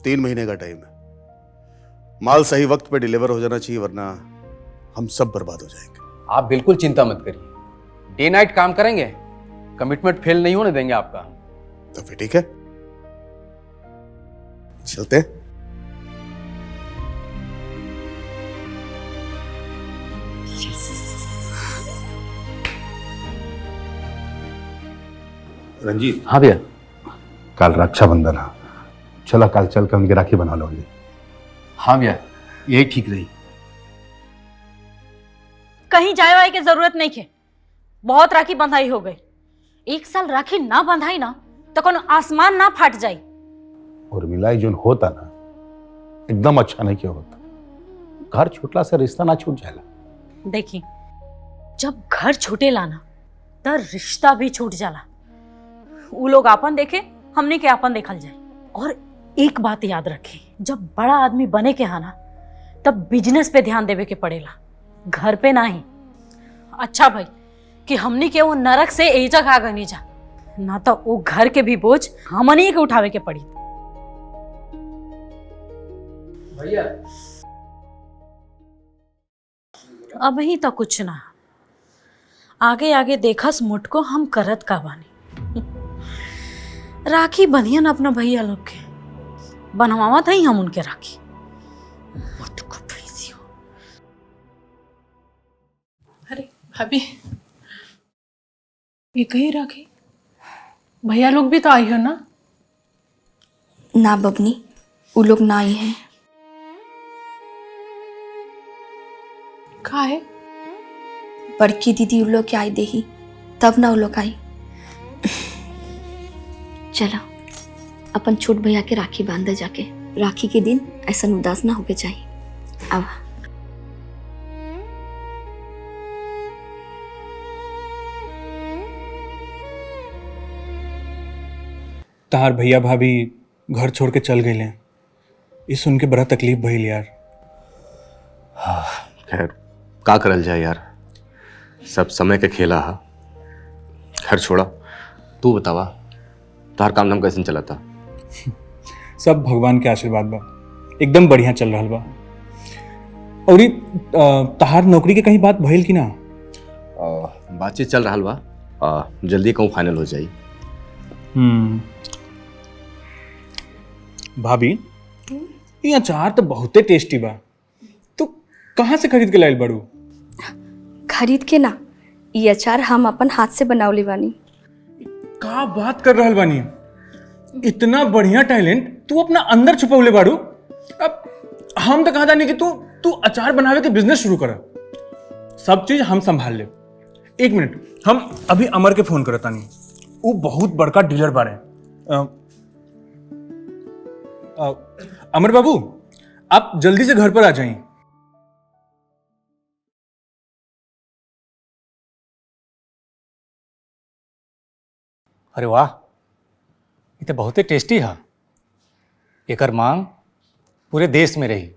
S3: 3 महीने का टाइम है। माल सही वक्त पे डिलीवर हो जाना चाहिए, वरना हम सब बर्बाद हो जाएंगे।
S10: आप बिल्कुल चिंता मत करिए, डे नाइट काम करेंगे, कमिटमेंट फेल नहीं होने देंगे आपका।
S3: तो फिर ठीक है, चलते हैं।
S12: रंजीत,
S10: हाँ भैया।
S12: कल रक्षाबंधन है, चला कल चल के उनकी राखी बना लो।
S10: हाँ भैया, यही ठीक रही।
S5: कहीं जाए वाए की जरूरत नहीं है, बहुत राखी बंधाई हो गई। 1 साल राखी ना बंधाई ना तो कौन आसमान ना फाट जाई।
S12: और मिलाई जो होता ना, एकदम अच्छा नहीं क्यों होता। घर छूटला से रिश्ता ना छूट जाएगा।
S5: देखी, जब घर छूटे लाना तो रिश्ता भी छूट जाला। वो लोग आपन देखे, हमने के आपन देखल जाए। और एक बात याद रखे, जब बड़ा आदमी बने के हा ना, तब बिजनेस पे ध्यान देवे के पड़ेला, घर पे नहीं। अच्छा भाई कि हमनी के वो नरक से एजा खा गनी जा, ना तो वो घर के भी बोझ हमनी के उठावे के पड़ी।
S10: भैया
S5: अब ही तो कुछ ना, आगे आगे देखस मुटको हम करत का बानी। राखी बनियन अपना भैया लोग के, बनवावा था ही हम उनके राखी। मुटको भैंसी हो।
S8: अरे भाभी, ये कहीं राखी? भैया लोग भी तो आई हो ना?
S7: ना बबनी, वो लोग ना आई हैं।
S8: कहाँ है?
S7: बड़की दीदी उन लोग के आई देही, तब ना वो लोग आई। चलो अपन छोट भैया के राखी बांधे जाके। राखी के दिन ऐसा उदास ना होके चाहिए। अब
S14: तार भैया भाभी घर छोड़ के चल गए, ये सुन के बड़ा तकलीफ भइल यार।
S9: खैर का करल जाए यार, सब समय के खेला हा। खैर छोड़ा, तू बतावा तार काम धाम कैसे चला था?
S14: सब भगवान के आशीर्वाद बा, एकदम बढ़िया चल रहा बा। और तहार नौकरी के कहीं बात भइल कि ना?
S9: बातचीत चल रहा बा, जल्दी कहूँ फाइनल हो जाई।
S14: भाभी, ये अचार तो बहुते टेस्टी बा, तो कहाँ से खरीद के लाइल बड़ू?
S7: खरीद के ना, ये अचार हम अपन हाथ से बनावली बानी।
S14: का बात कर रहल बानी, इतना बढ़िया टैलेंट तू अपना अंदर छुपौले बाड़ू। अब हम तो कहा जानी कि तू अचार बनावे के बिजनेस शुरू कर। सब चीज हम संभाल ले। 1 मिनट, हम अभी अमर के फोन करता नहीं, वो बहुत बड़का डीलर बारे। अमर बाबू, आप जल्दी से घर पर आ जाइए।
S15: अरे वाह, ये तो बहुत ही टेस्टी है। एकर मांग पूरे देश में रही।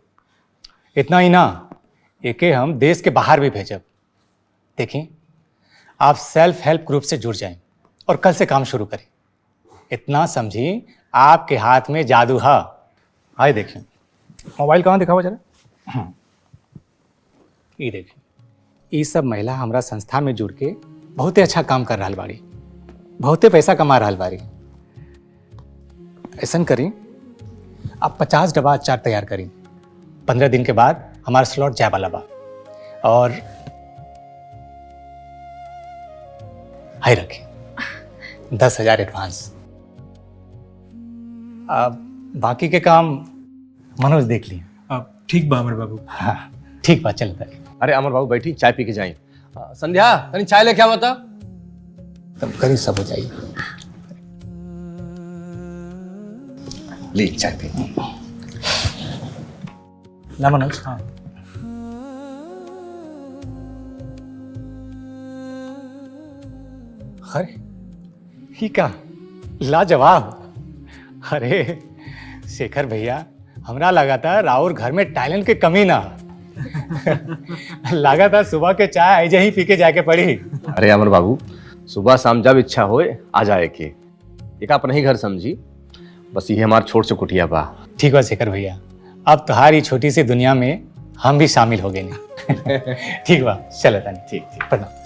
S15: इतना ही ना, एके हम देश के बाहर भी भेजब। देखिए, आप सेल्फ हेल्प ग्रुप से जुड़ जाएं और कल से काम शुरू करें। इतना समझिए, आपके हाथ में जादू है। आइए देखिए, मोबाइल कहाँ दिखाओ जरा। ये देखिए, ये सब महिला हमारा संस्था में जुड़ के बहुते अच्छा काम कर रहा बाड़ी, बहुते पैसा कमा रहा बाड़ी। ऐसा करी, आप 50 डब्बा अचार तैयार करी। 15 दिन के बाद हमारा स्लॉट जाए वाला बा। और हाई रखे 10,000 एडवांस। अब बाकी के काम मनोज देख लिए।
S14: ठीक बा अमर बाबू।
S15: हाँ ठीक बात, चलता है।
S9: अरे अमर बाबू बैठी, चाय पी के जाए। संध्या कहीं चाय लेके आओ बता।
S15: तब करीब सब हो जाइए। ली चाय पी ना मनोज। हाँ अरे ही का लाजवाब। अरे शेखर भैया, हमरा लगा था राउर घर में टैलेंट की कमी ना। लगा था सुबह के चाय ऐसे ही पी के जाके पड़ी।
S9: अरे अमर बाबू, सुबह शाम जब इच्छा होए आ जाए के। एक आप नहीं घर समझी, बस ये हमार छोट से कुटिया बा।
S15: ठीक बा शेखर भैया, अब तुम्हारी छोटी सी दुनिया में हम भी शामिल हो गए नहीं। ठीक बा, चलो तानी। ठीक ठीक, प्रणाम।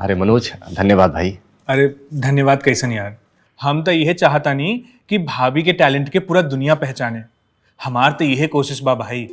S9: अरे मनोज, धन्यवाद भाई।
S14: अरे धन्यवाद कैसन यार, हम तो यह चाहता नहीं कि भाभी के टैलेंट के पूरा दुनिया पहचाने। हमार तो यह कोशिश बा भाई।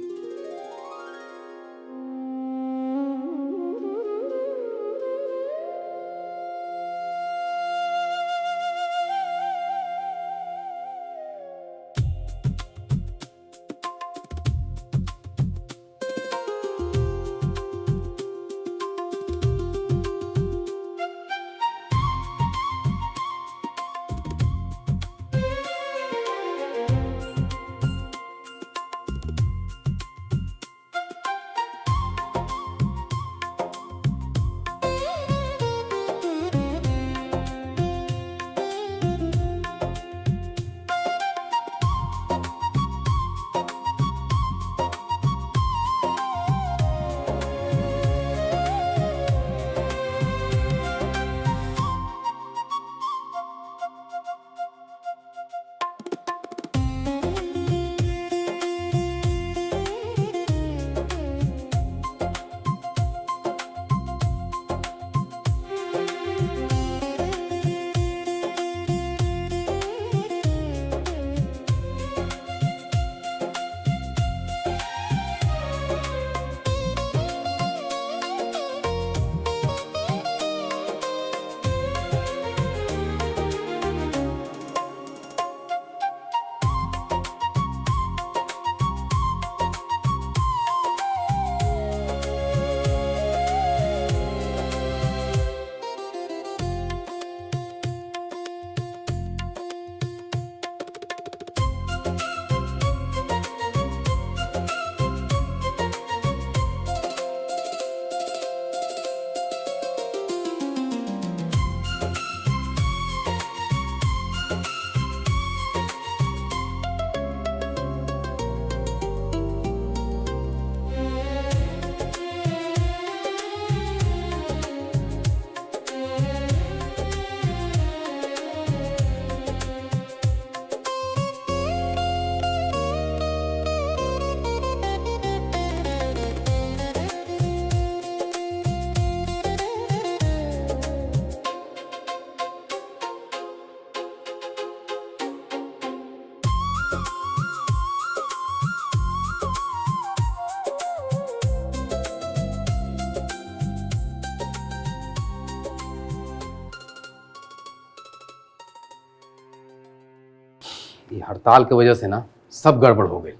S10: ये हड़ताल की वजह से ना सब गड़बड़ हो गई।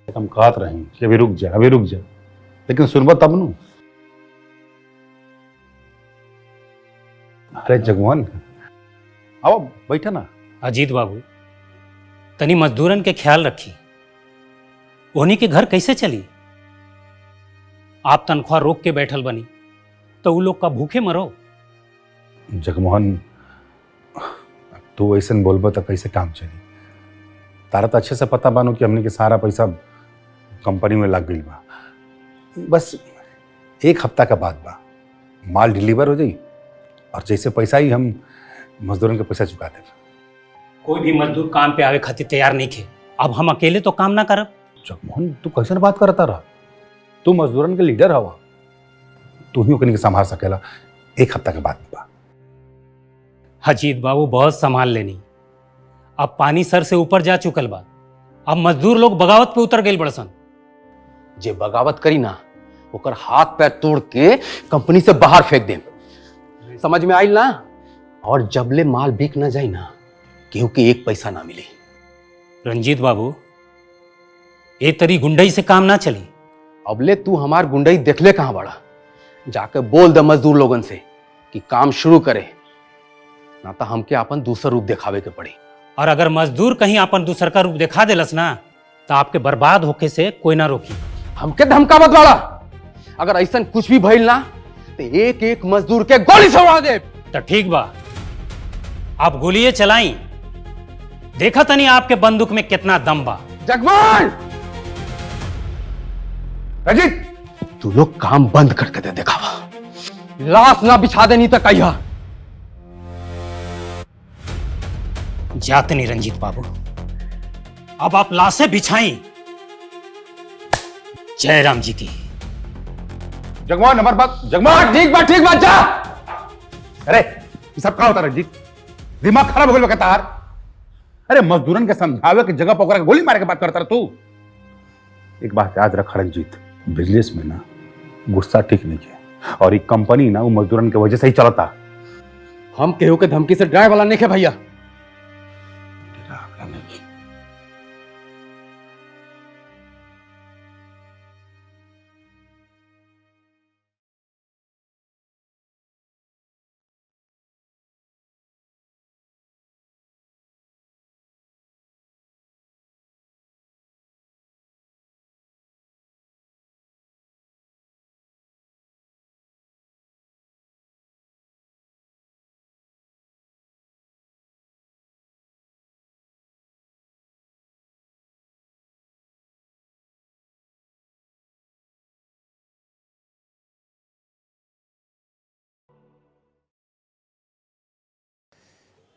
S12: हम कहत रही कि अभी रुक जा, अभी रुक जा, लेकिन सुनबा तब नु। अरे जगमोहन, आओ बैठा ना।
S16: अजीत बाबू, तनी मजदूरन के ख्याल रखी, उन्हीं के घर कैसे चली। आप तनख्वाह रोक के बैठल बनी तो वो लोग का भूखे मरो।
S12: जगमोहन, तू ऐसे बोलबा तो कैसे काम चली। तारा तो अच्छे से पता बानो कि हमने के सारा पैसा कंपनी में लग गई बा। बस 1 हफ्ता का बाद बा, माल डिलीवर हो जाई और जैसे पैसा ही हम मजदूरों के पैसा चुका दे।
S16: कोई भी मजदूर काम पे आवे खातिर तैयार नहीं थे। अब हम अकेले तो काम ना करब।
S12: जगमोहन तू कैसे बात करता रहा? तू मजदूरन के लीडर हवा, तू ही ओकनी के संभाल सकेला। एक हफ्ता के बाद बा।
S16: अजीत बाबू बहुत संभाल लेनी, अब पानी सर से ऊपर जा चुकल बा। अब मजदूर लोग बगावत पे उतर गए बड़सन।
S10: जे बगावत करी ना ओकर हाथ पैर तोड़ के कंपनी से बाहर फेंक दे, समझ में आइल ना? और जबले माल बिक ना जाई ना केहू के एक पैसा ना मिली।
S16: रंजीत बाबू, ए तरी गुंडई से काम ना चली।
S10: अबले तू हमार गुंडई देखले कहां बड़ा? जाके बोल दे मजदूर लोगन से कि काम शुरू करे, ना तो हमके अपन दूसरा रूप दिखावे के पड़ी।
S16: और अगर मजदूर कहीं अपन दूसर का रूप दिखा देलस ना तो आपके बर्बाद होके से कोई ना रोकी।
S10: हमके धमकावत वाला, अगर ऐसा कुछ भी भइल ना तो एक एक मजदूर के गोली से उड़ा दे।
S16: तो ठीक बा, आप गोलियां चलाई, देखा तनी आपके बंदूक में कितना दम बा।
S10: जगमोहन, अजीत, तू लोग काम बंद करके दे दिखावा, लाश ना बिछा देनी तो कहिया।
S16: जाते नहीं रंजीत बाबू, अब आप लाशें बिछाई। जय राम जी की।
S12: जगमोहन नंबर बात, जगमोहन
S10: ठीक बात जा।
S12: अरे ये सब का होता रंजीत? दिमाग खराब हो गया तार। अरे मजदूरन के समझावे की जगह पर गोली मारे के बात करता रहा तू। एक बात याद रख रंजीत, बिजनेस में ना गुस्सा ठीक नहीं है, और एक कंपनी ना वो मजदूरन की वजह से ही चलता।
S10: हम केहू के धमकी से डराए वाला नहीं है भैया।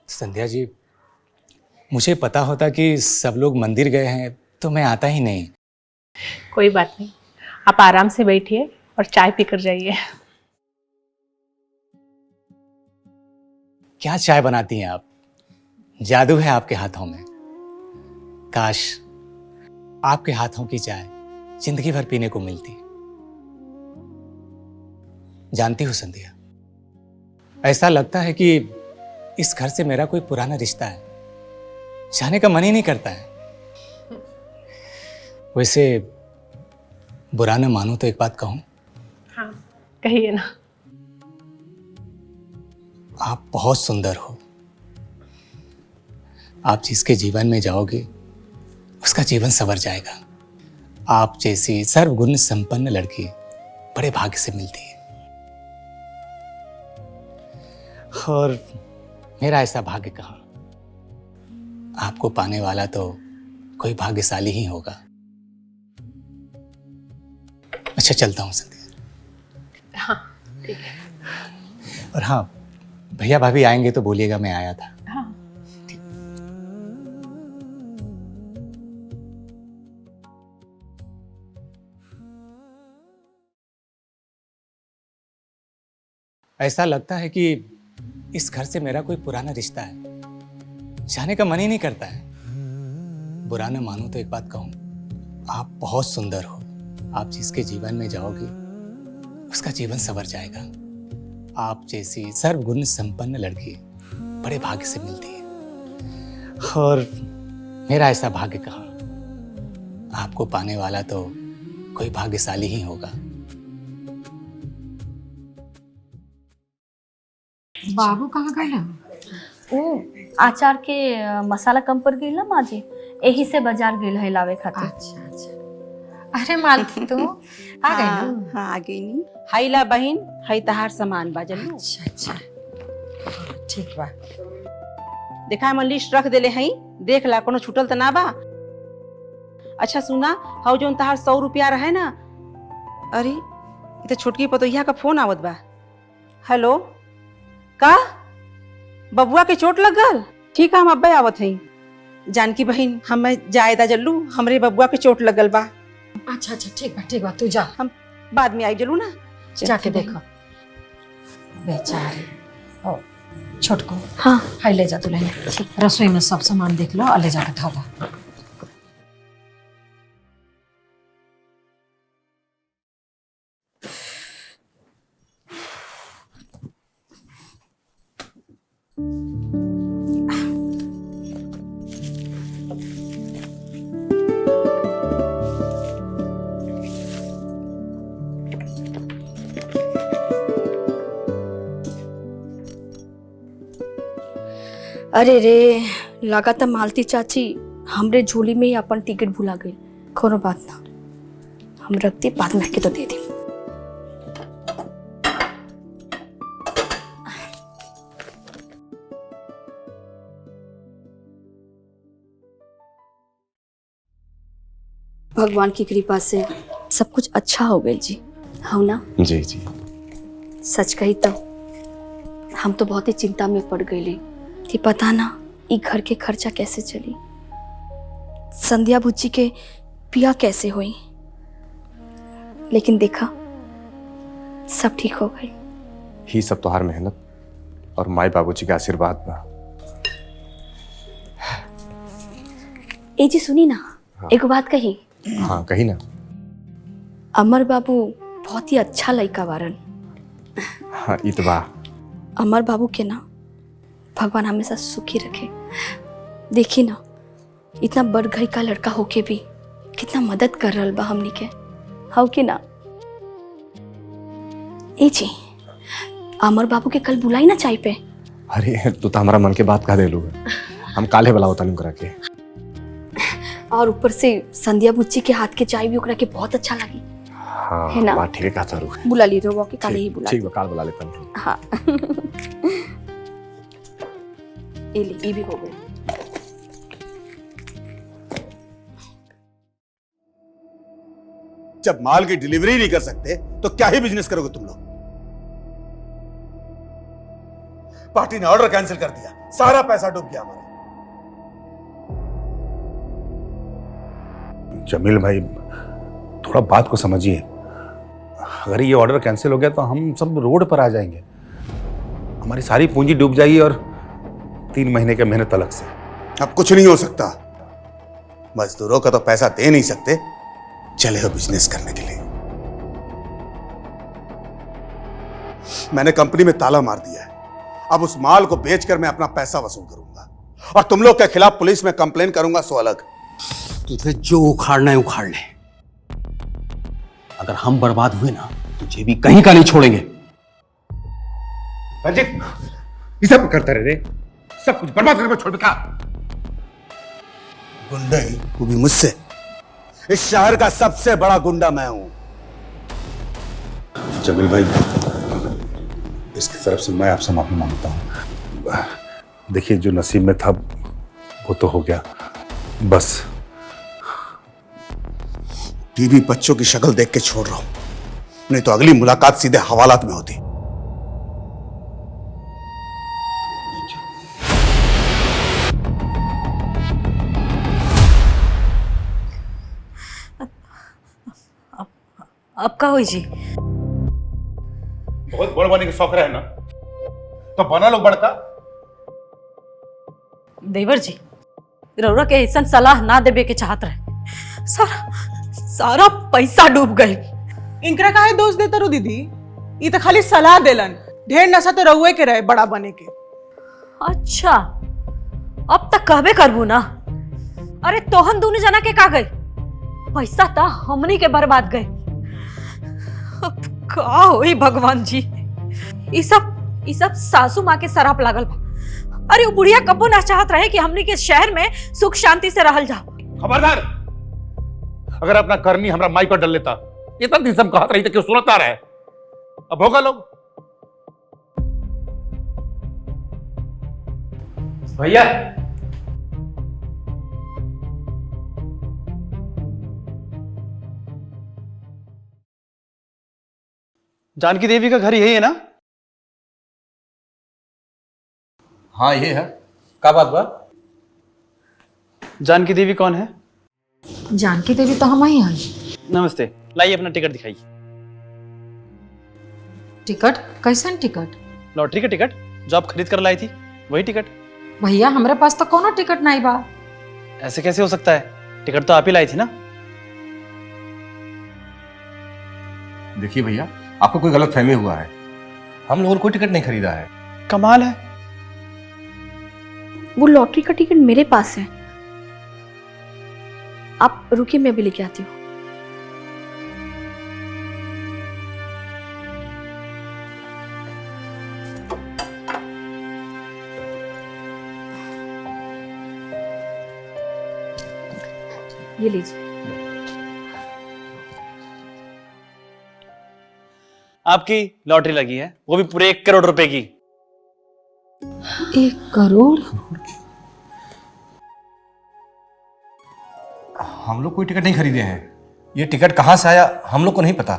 S15: संध्या जी, मुझे पता होता कि सब लोग मंदिर गए हैं तो मैं आता ही नहीं।
S8: कोई बात नहीं, आप आराम से बैठिए और चाय पीकर जाइए।
S15: क्या चाय बनाती हैं आप? जादू है आपके हाथों में। काश आपके हाथों की चाय जिंदगी भर पीने को मिलती। जानती हो संध्या, ऐसा लगता है कि इस घर से मेरा कोई पुराना रिश्ता है, जाने का मन ही नहीं करता है। वैसे बुरा न मानो तो एक बात कहूं?
S8: हाँ, कहिए ना।
S15: आप बहुत सुंदर हो। आप जिसके जीवन में जाओगे उसका जीवन संवर जाएगा। आप जैसी सर्वगुण संपन्न लड़की बड़े भाग्य से मिलती है, और मेरा ऐसा भाग्य कहाँ। आपको पाने वाला तो कोई भाग्यशाली ही होगा। अच्छा, चलता हूँ संध्या।
S8: हाँ ठीक है।
S15: और हाँ, भैया भाभी आएंगे तो बोलिएगा मैं आया था।
S8: हाँ।
S15: ऐसा लगता है कि इस घर से मेरा कोई पुराना रिश्ता है, जाने का मन ही नहीं करता है। बुरा न मानो तो एक बात कहूं, आप बहुत सुंदर हो। आप जिसके जीवन में जाओगे उसका जीवन संवर जाएगा। आप जैसी सर्वगुण संपन्न लड़की बड़े भाग्य से मिलती है, और मेरा ऐसा भाग्य कहाँ। आपको पाने वाला तो कोई भाग्यशाली ही होगा।
S7: बाबू कहाँ गए? ओ आचार के मसाला कम पड़ गई ना माँ जी, यही से बाजार गई है लावे खातिर।
S2: अच्छा अच्छा। अरे मालकिन तू आ गई ना?
S17: हाँ आ गई नी। हाई ला बहन, हाई तहार सामान बाजल।
S2: अच्छा अच्छा, ठीक बा।
S17: देखा हम लिस्ट रख देले हई, देख ला कोनो छूटल त ना बा। अच्छा सुना, हाउ जोन तहार 100 रुपया रहे ना, अरे ये तो छोटकी पतोहिया का फोन आवत बा। हेलो, का बबुआ के चोट लग गल? ठीक है, हम अब्बे आवत हई। जानकी बहन हमें जायदा जल्लू हमरे बबुआ के चोट लगल बा।
S2: अच्छा अच्छा ठीक बा तू जा,
S17: हम बाद में आई जल्लू ना।
S2: जाके देखो बेचारी। ओ छोटको,
S7: हाँ
S2: हाय ले जा तू लेने, रसोई में सब सामान देख लो और ले जाकर खा ला।
S7: अरे रे, लगा था मालती चाची हमरे झोली में ही अपन टिकट भुला गई। कोनो बात ना, हम रखते बाद में के तो दे दी। भगवान की कृपा से सब कुछ अच्छा हो गई जी, हो ना?
S6: जी जी।
S7: सच कही तो हम तो बहुत ही चिंता में पड़ गए कि पता ना ये घर के खर्चा कैसे चली, संध्या बुच्ची के पिया कैसे हुई। लेकिन देखा सब ठीक हो गई।
S6: ही सब तोहार मेहनत और माई बाबूजी के आशीर्वाद बा।
S7: ए जी सुनी ना,
S6: हाँ।
S7: एक बात कही।
S6: हाँ कही ना।
S7: अमर बाबू बहुत ही अच्छा लड़का वारन।
S6: हाँ इतबा।
S7: अमर बाबू के ना भगवान हमेशा सुखी रखे। देखी ना, इतना बड़ घर का लड़का होके भी कितना मदद कर रहा बा हमनी के, हो कि ना? ए जी, अमर बाबू के कल बुलाई ना चाय पे।
S6: अरे तू तो हमारा मन के बात कह दे लू, हम काले बुलाओ तनु करा के।
S7: और ऊपर से संध्या बुच्ची के हाथ के चाय भी ओकरा के बहुत अच्छा लगी।
S6: हाँ
S7: है ना?
S6: बात ठीक है, कहा तारू।
S7: बुला ली रो के काले ही बुला।
S6: ठीक बा, काल बुला लेता हूँ।
S7: हाँ ये ले, ये भी हो गई।
S3: जब माल की डिलीवरी नहीं कर सकते तो क्या ही बिजनेस करोगे तुम लोग? पार्टी ने ऑर्डर कैंसिल कर दिया, सारा पैसा डूब गया हमारा।
S12: जमील भाई थोड़ा बात को समझिए, अगर ये ऑर्डर कैंसिल हो गया तो हम सब रोड पर आ जाएंगे, हमारी सारी पूंजी डूब जाएगी और 3 महीने की मेहनत अलग से।
S3: अब कुछ नहीं हो सकता, मजदूरों का तो पैसा दे नहीं सकते, चले हो बिजनेस करने के लिए। मैंने कंपनी में ताला मार दिया है, अब उस माल को बेचकर मैं अपना पैसा वसूल करूंगा और तुम लोग के खिलाफ पुलिस में कंप्लेन करूंगा, सो अलग।
S10: तुझे जो उखाड़ना है उखाड़ ले, अगर हम बर्बाद हुए ना तुझे भी कहीं का नहीं छोड़ेंगे।
S12: रंजित ये सब करते रहे, सब कुछ बर्बाद करके छोड़ बेटा।
S3: गुंडे, वो भी मुझसे। इस शहर का सबसे बड़ा गुंडा मैं हूं।
S12: जमील भाई इसकी तरफ से मैं आपसे माफी मांगता हूं। देखिए जो नसीब में था वो तो हो गया, बस।
S3: टीवी बच्चों की शक्ल देख के छोड़ रहा हूं, नहीं तो अगली मुलाकात सीधे हवालात में होती।
S5: अब का हुई जी?
S12: बहुत बड़ बनने के शौक रहे ना तो बना लो बड़का।
S5: देवर जी, रउरा के ऐसा सलाह ना देवे के चाहत रहे, सारा पैसा डूब गई।
S4: इनकरा काहे दोष देता रो दीदी? ये तो खाली सलाह देलन, ढेर नशा तो रहुए के रहे बड़ा बने के।
S5: अच्छा, अब तक कहबे करबू ना। अरे तोहन दोनों जना के का गई? पैसा तो हमनी के बर्बाद गए। अब का होई भगवान जी? ई सब सासू माँ के सराप लागल बा। अरे वो बुढ़िया कबो ना चाहत रहे कि हमनी के शहर में सुख शांति से रहल जाओ।
S12: खबरदार, अगर अपना करनी हमरा माई पर डल लेता, ये तक दिन सब कहत रही थी क्यों सुनता रहे। अब होगा लोग।
S15: भैया जानकी देवी का घर यही है ना?
S9: हाँ ये है। क्या बात बा?
S18: जानकी देवी कौन है?
S2: जानकी देवी तो हम ही हैं।
S18: नमस्ते, लाइए अपना टिकट दिखाइए।
S2: टिकट? कैसन टिकट?
S18: लॉटरी का टिकट जो आप खरीद कर लाई थी, वही टिकट।
S2: भैया हमारे पास तो कोनो टिकट नहीं बा।
S18: ऐसे कैसे हो सकता है? टिकट तो आप ही लाई थी ना।
S9: देखिए भैया, आपको कोई गलत फहमी हुआ है। हम लोगों ने कोई टिकट नहीं खरीदा है।
S18: कमाल है।
S7: वो लॉटरी का टिकट मेरे पास है। आप रुकिए, मैं अभी लेके आती हूँ। ये लीजिए।
S18: आपकी लॉटरी लगी है, वो भी पूरे 1 करोड़ रुपए की।
S2: 1 करोड़?
S9: हम लोग कोई टिकट नहीं खरीदे हैं। ये टिकट कहाँ से आया हम लोग को नहीं पता।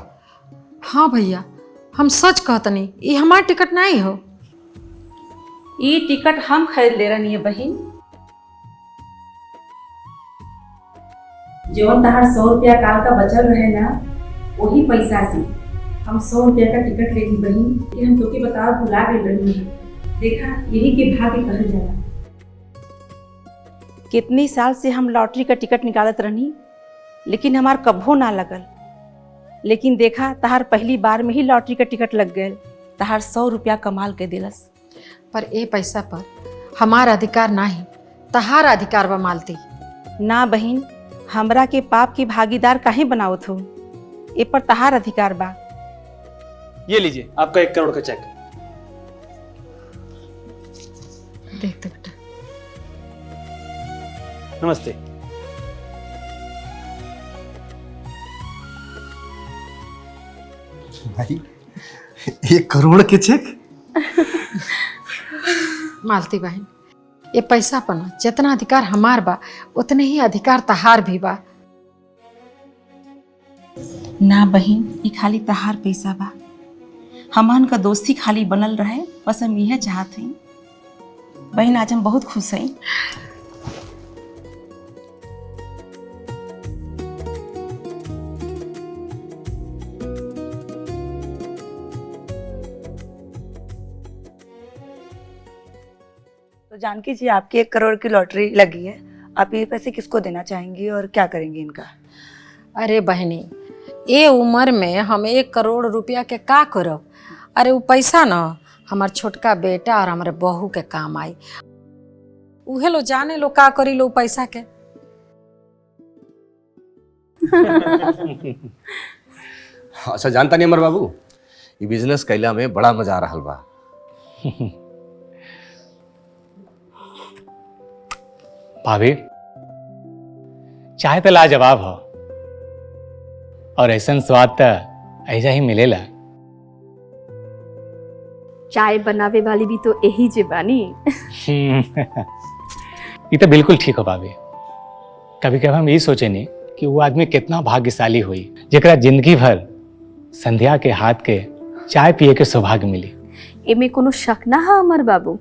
S2: हाँ भैया, हम सच कहतनी, ये हमारा टिकट नहीं हो।
S17: ये टिकट हम खरीद ले रही है बहन। जो तहार 100 रुपया काल का बचल रहे ना, वही पैसा से हम 100 रुपया का टिकट लेनी बहन कि हम तोके बताओ भुला गए रही है। देखा, यही के भाग्य कहल जाला। कितनी साल से हम लॉटरी का टिकट निकालत रहनी, लेकिन हमार कभो ना लगल। लेकिन देखा, तहार पहली बार में ही लॉटरी का टिकट लग गए। तहार 100 रुपया कमाल के दिलस।
S2: पर ए पैसा पर हमारा अधिकार नहीं, तहार अधिकार बा मालती।
S17: ना बहन, हमरा के पाप की भागीदार काहे बनावत हो? ए पर तहार अधिकार बा।
S18: ये लीजिए आपका 1 करोड़ का चेक।
S2: देख दे बेटा।
S18: नमस्ते।
S9: भाई 1 करोड़ के चेक?
S2: मालती बहन, ये पैसा पर ना जितना अधिकार हमार बा, उतने ही अधिकार तहार भी बा।
S17: ना बहन, ये खाली तहार पैसा बा। हमान का दोस्ती खाली बनल रहे, बस हम यह चाहते हैं। बहन, आज हम बहुत खुश हैं।
S19: तो जानकी जी, आपकी 1 करोड़ की लॉटरी लगी है। आप ये पैसे किसको देना चाहेंगी और क्या करेंगी इनका?
S2: अरे बहनी, ये उम्र में हम 1 करोड़ रुपया के का करब? अरे वो पैसा ना हमार छोटका बेटा और हमारे बहू के काम आई। उहे लो जाने लो का करी लो पैसा के।
S9: अच्छा, जानता नहीं अमर बाबू, ये बिजनेस कैला में बड़ा मजा आ रहा बा।
S15: भाभी, चाय तो लाजवाब हो और ऐसा स्वाद तो ऐसा ही मिलेला।
S7: चाय बनावे वाली भी तो यही जे बानी।
S15: ये तो बिल्कुल ठीक हो भाभी। कभी कभी हम ये सोचे नहीं कि वो आदमी कितना भाग्यशाली हुई जेकरा जिंदगी भर संध्या के हाथ के चाय पिए के सौभाग्य मिली।
S7: एमे कोनो शक ना है अमर बाबू।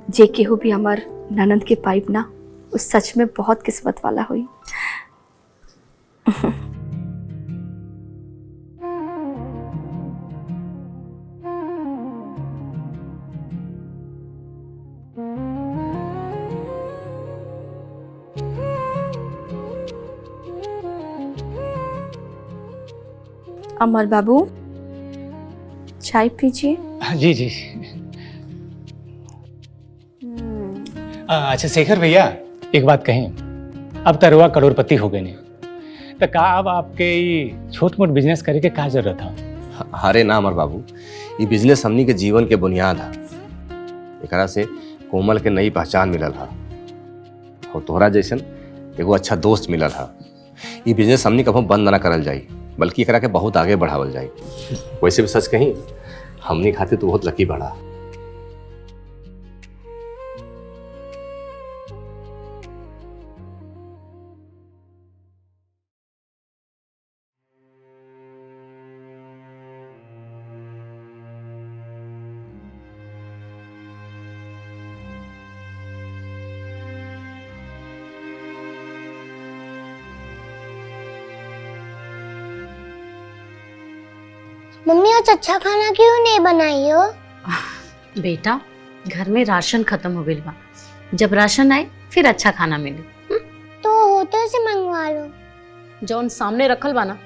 S7: जे केहू भी हमार ननंद के पाइप ना, उस सच में बहुत किस्मत वाला हुई। अमर बाबू, चाय पीजिए।
S15: जी जी। अच्छा शेखर भैया, एक बात कहें, अब तरुआ करोड़पति हो गए ने, तो का अब आपके ये छोट मोट बिजनेस करे के का जरूरत है?
S9: अरे ना अमर बाबू, ये बिजनेस हमनी के जीवन के बुनियाद है। एकरा से कोमल के नई पहचान मिलल है और तोहरा जैसन एगो अच्छा दोस्त मिलल है। ये बिजनेस हमनी कभी बंद ना करल जाई, बल्कि एकरा के बहुत आगे बढ़ावल जाई। वैसे भी सच कहीं, हमनी खातिर तो बहुत लकी बड़ा।
S13: मम्मी आज अच्छा खाना क्यों नहीं बनाई हो?
S5: बेटा घर में राशन खत्म हो गई बा, जब राशन आए फिर अच्छा खाना मिले।
S13: तो होटल से मंगवा लो।
S5: जौन सामने रखल बा ना,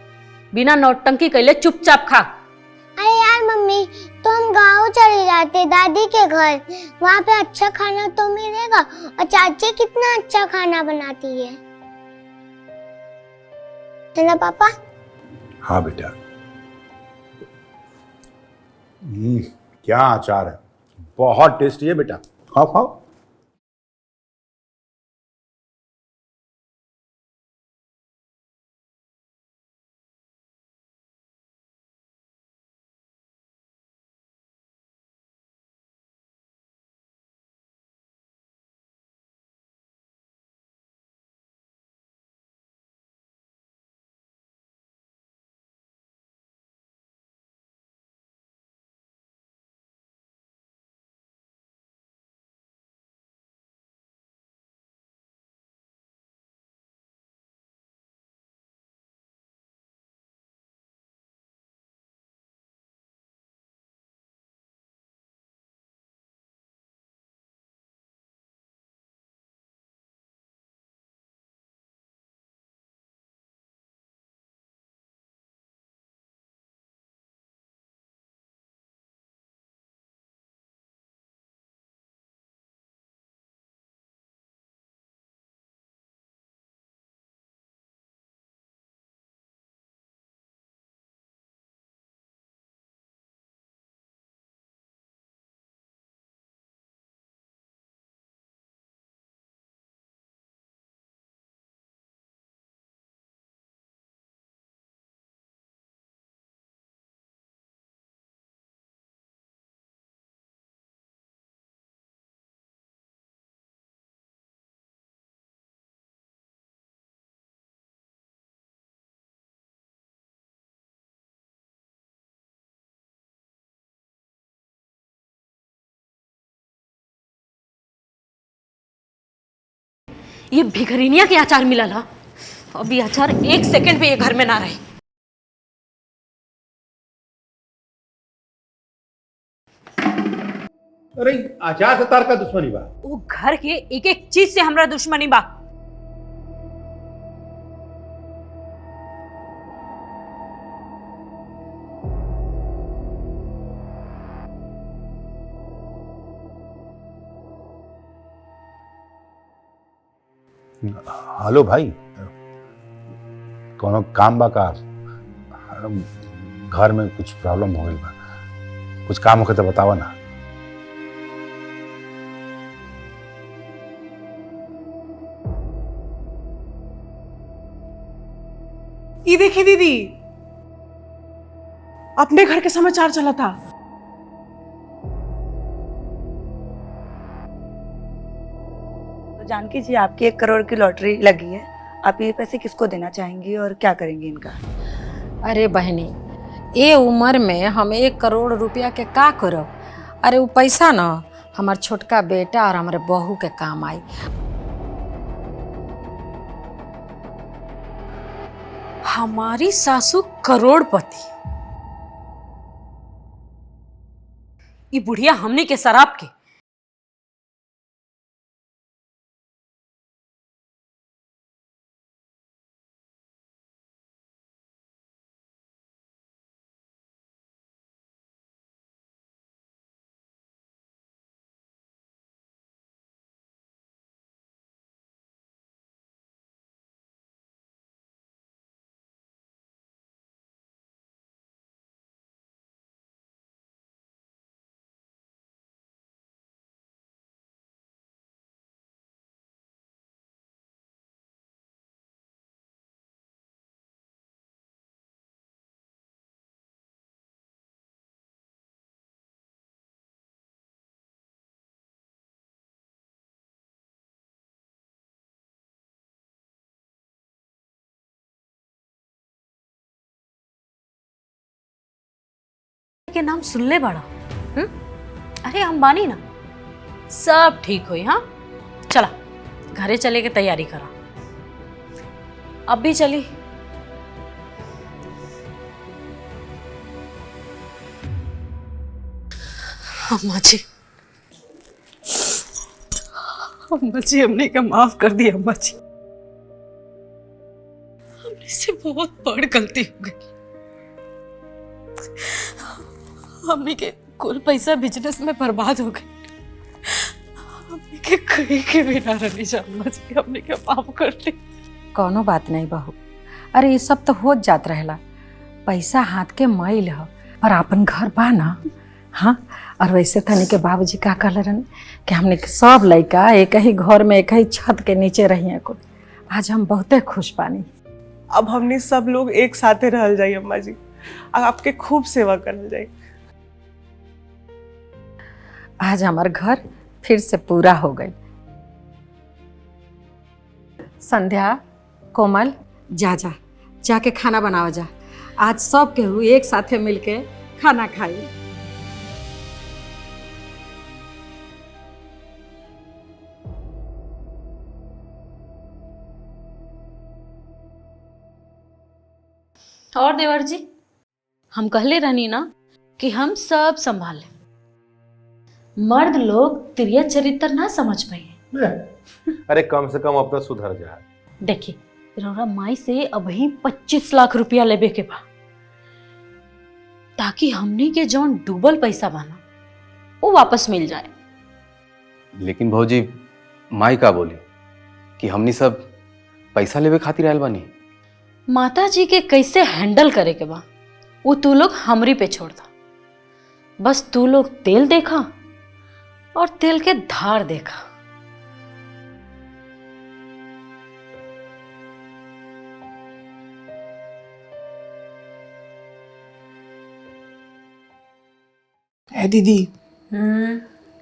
S5: बिना नौटंकी कैले चुपचाप खा।
S13: अरे यार मम्मी, तो हम गाँव चले जाते दादी के घर, वहाँ पे अच्छा खाना तो मिलेगा। और चाची कितना अच्छा खाना बनाती है ना पापा?
S12: हाँ बेटा। क्या अचार है, बहुत टेस्टी है बेटा, खाओ खाओ।
S5: ये भिखरीनिया के अचार मिला ला, अभी अचार 1 सेकंड पे ये घर में ना रहे।
S12: अरे अचार से तार का दुश्मनी बा?
S5: वो घर के एक एक चीज से हमरा दुश्मनी बा।
S12: हेलो भाई, कोनो काम बा का? घर में कुछ प्रॉब्लम हो गई बा, कुछ काम होके तो बतावा ना।
S4: ये देखिए दीदी, अपने घर के समाचार चला था।
S19: तो जानकी जी, आपकी 1 करोड़ की लॉटरी लगी है, आप ये पैसे किसको देना चाहेंगी और क्या करेंगी इनका?
S2: अरे बहनी, ये उम्र में हम 1 करोड़ रुपया के का करब? अरे वो पैसा ना हमार छोटका बेटा और हमारे बहू के काम आई।
S5: हमारी सासू करोड़पति, ये बुढ़िया हमने के शराब के। के नाम सुन ले बड़ा। अरे अंबानी ना, सब ठीक हुई। हाँ चला घरे चले के तैयारी करा, अब भी चली।
S17: अम्मा जी, अम्मा जी, हमने का माफ कर दिया अम्मा जी। हमने से बहुत बड़ गलती हो गई। हमने के कुल पैसा बिजनेस में बर्बाद हो गई। हमने के कहीं के भी ना रहने जा अम्मा जी, हमने के माफ कर दी।
S2: कोनो बात नहीं बहू, अरे ये सब तो हो जात रहेला। पैसा हाथ के मैल ह, और अपन घर बा ना। हाँ, और वैसे तनी के बाबूजी का कहलन कि हमने के सब लड़का एक ही घर में एक ही छत के नीचे रहिए कुल। आज हम बहुते खुश पानी।
S4: अब हमने सब लोग एक साथे रहल जाई अम्मा जी, आपके खूब सेवा करल जाई।
S2: आज हमार घर फिर से पूरा हो गई। संध्या, कोमल, जा जाके खाना बनाओ जा। आज सब केहू एक साथे मिलके खाना खाई।
S5: और देवर जी, हम कहले रहनी ना कि हम सब संभाल लें। मर्द लोग तिरिया चरित्र ना समझ पाए।
S12: अरे कम से कम अब तो सुधर जा।
S5: देखिए, रौरा माई से अभी 25 लाख रुपया लेबे के बा, ताकि हमनी के जौन डूबल पैसा बाना वो वापस मिल जाए।
S10: लेकिन भौजी, माई का बोली कि हमनी सब पैसा लेवे खातिर आयल बानी।
S5: माता जी के कैसे हैंडल करे के बा वो तू लोग हमरी पे छोड़ दा। बस तू लोग तेल देखा और तेल के धार देखा।
S4: ए दीदी,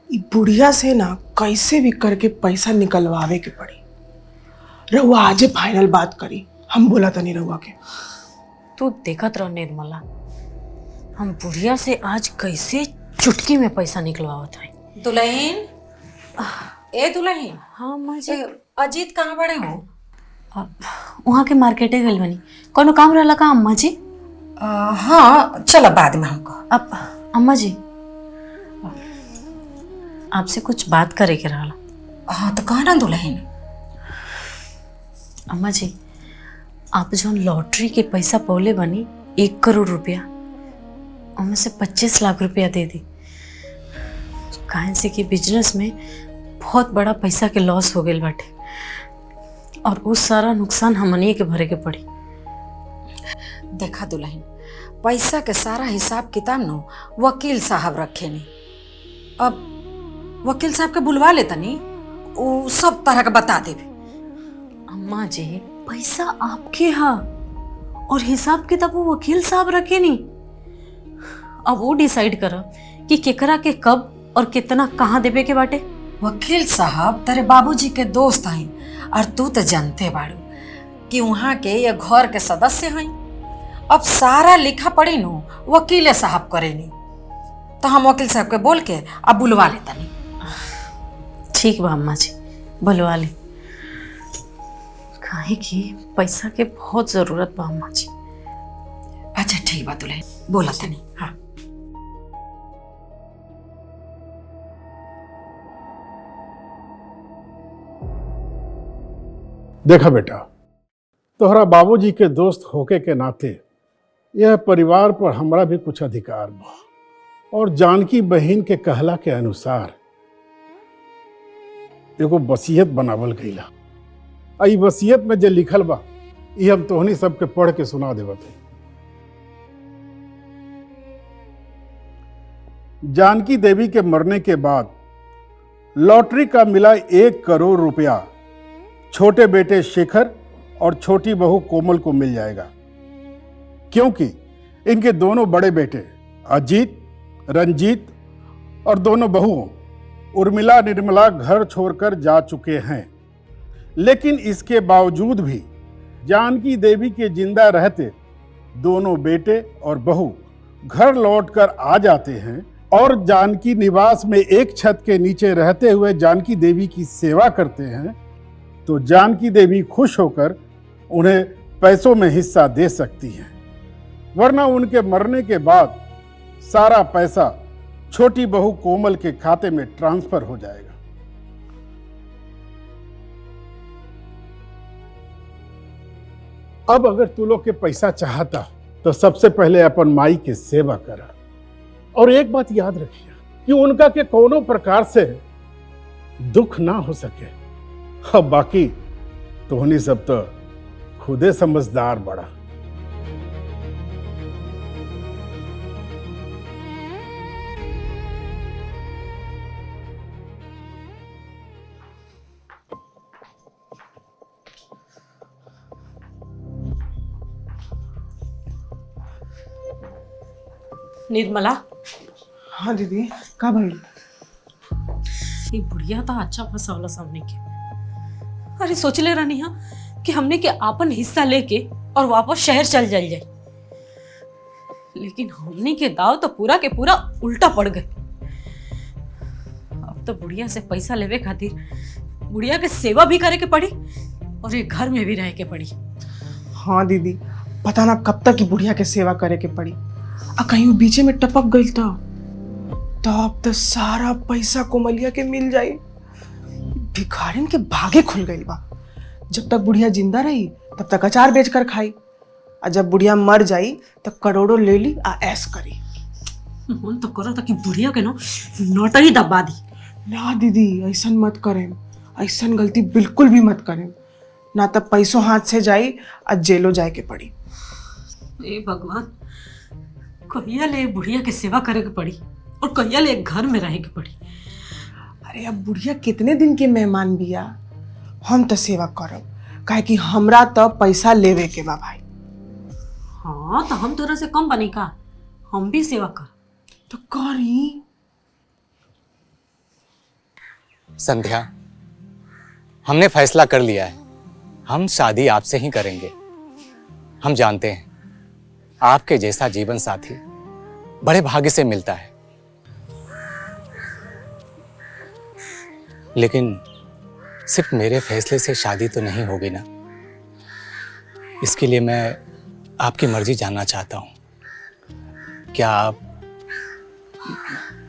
S4: ई बुढ़िया से ना कैसे भी करके पैसा निकलवावे के पड़ी। रहुआ आजे फाइनल बात करी, हम बोला था नहीं रहुआ के।
S5: तू देखत रह निर्मला, हम बुढ़िया से आज कैसे चुटकी में पैसा निकलवावत है।
S2: दुल्हन, ए दुल्हन।
S5: हाँ माँ जी।
S2: अजीत कहाँ बड़े हो?
S5: वहाँ के मार्केटे गइल बनी। कोनो काम रहला का अम्मा जी?
S2: हाँ, चलो बाद में हमको।
S5: अब अम्मा जी, आपसे कुछ बात करे के रहला।
S2: हाँ तो कहा ना दुल्हन।
S5: अम्मा जी, आप जो लॉटरी के पैसा पौले बनी 1 करोड़ रुपया, उनमें से 25 लाख रुपया दे दी। काहे से कि बिजनेस में बहुत बड़ा पैसा के लॉस हो गई बाटे, और उस सारा नुकसान हमनी के भरे के पड़ी।
S2: देखा दुल्हन, पैसा के सारा हिसाब किताब नो वकील साहब रखे नी। अब वकील साहब के बुलवा लेता नी, वो सब तरह का बता देवे।
S5: अम्मा जी, पैसा आपके हा और हिसाब किताब वो वकील साहब रखे नी। अब वो डिसाइड करा कि केकरा के कब और कितना कहाँ देवे के बाटे।
S2: वकील साहब तेरे बाबूजी के दोस्त हैं, और तू तो जानते बाड़ू कि वहाँ के ये घर के सदस्य हैं। अब सारा लिखा पड़ी नो वकील साहब करे नी, तो हम वकील साहब के बोल के अब बुलवा लेता नी।
S5: ठीक बा अम्मा जी, बुलवा ली। काहे कि पैसा के बहुत जरूरत बा अम्मा जी।
S2: अच्छा ठीक बा दुल्हन, बोला था नहीं। हाँ,
S11: देखा बेटा, तोहरा बाबूजी के दोस्त होके के नाते यह परिवार पर हमरा भी कुछ अधिकार बा, और जानकी बहन के कहला के अनुसार एगो वसीयत बनावल गईला। आई वसीयत में जे लिखल बा ये हम तोहनी सबके पढ़ के सुना देवत है। जानकी देवी के मरने के बाद लॉटरी का मिला 1 करोड़ रुपया छोटे बेटे शेखर और छोटी बहू कोमल को मिल जाएगा, क्योंकि इनके दोनों बड़े बेटे अजीत, रंजीत और दोनों बहुओं उर्मिला, निर्मला घर छोड़कर जा चुके हैं। लेकिन इसके बावजूद भी जानकी देवी के जिंदा रहते दोनों बेटे और बहू घर लौटकर आ जाते हैं और जानकी निवास में एक छत के नीचे रहते हुए जानकी देवी की सेवा करते हैं, तो जानकी देवी खुश होकर उन्हें पैसों में हिस्सा दे सकती हैं। वरना उनके मरने के बाद सारा पैसा छोटी बहू कोमल के खाते में ट्रांसफर हो जाएगा। अब अगर तू लोग के पैसा चाहता तो सबसे पहले अपन माई की सेवा करा। और एक बात याद रखिए कि उनका के कोनो प्रकार से दुख ना हो सके। अब बाकी तोहनी सब तो खुदे समझदार बड़ा।
S5: निर्मला।
S4: हाँ दीदी, का भाई?
S5: ये बुढ़िया था अच्छा फसावला सामने के। अरे सोच ले रानी कि हमने के आपन हिस्सा लेके और वापस शहर चल जाए, लेकिन हमने के दाव तो पूरा के पूरा उल्टा पड़ गए। अब तो बुढ़िया से पैसा लेवे खातिर बुढ़िया के सेवा भी करे के पड़ी और ये घर में भी रह के पड़ी।
S4: हाँ दीदी, पता ना कब तक ही बुढ़िया के सेवा करे के पड़ी। आ कहीं बीचे में टपक गई तो अब तो सारा पैसा कोमलिया के मिल जाई। भिखारिन के भागे खुल गई बा। जब तक बुढ़िया जिंदा रही तब तक अचार बेच कर खाई, और जब बुढ़िया मर जाई तो करोड़ों ले ली आ ऐश करी।
S5: मन तो करो था कि बुढ़िया के नोट ही दबा दी।
S4: ना दीदी, ऐसा मत करें, ऐसा गलती बिल्कुल भी मत करें, ना तब पैसों हाथ से जाई और जेलो जाए के पड़ी।
S5: ए भगवान, कहिया ले बुढ़िया के सेवा करे के पड़ी और कहिया ले घर में रहे के पड़ी।
S4: अरे अब बुढ़िया कितने दिन के मेहमान बिया, हम तो सेवा करब, काहे कि हमरा तो पैसा लेवे के बा भाई।
S5: हाँ तो हम तोरा से कम बनी का, हम भी सेवा कर
S4: तो करी।
S15: संध्या, हमने फैसला कर लिया है, हम शादी आपसे ही करेंगे। हम जानते हैं आपके जैसा जीवन साथी बड़े भाग्य से मिलता है, लेकिन सिर्फ मेरे फैसले से शादी तो नहीं होगी ना। इसके लिए मैं आपकी मर्जी जानना चाहता हूँ। क्या आप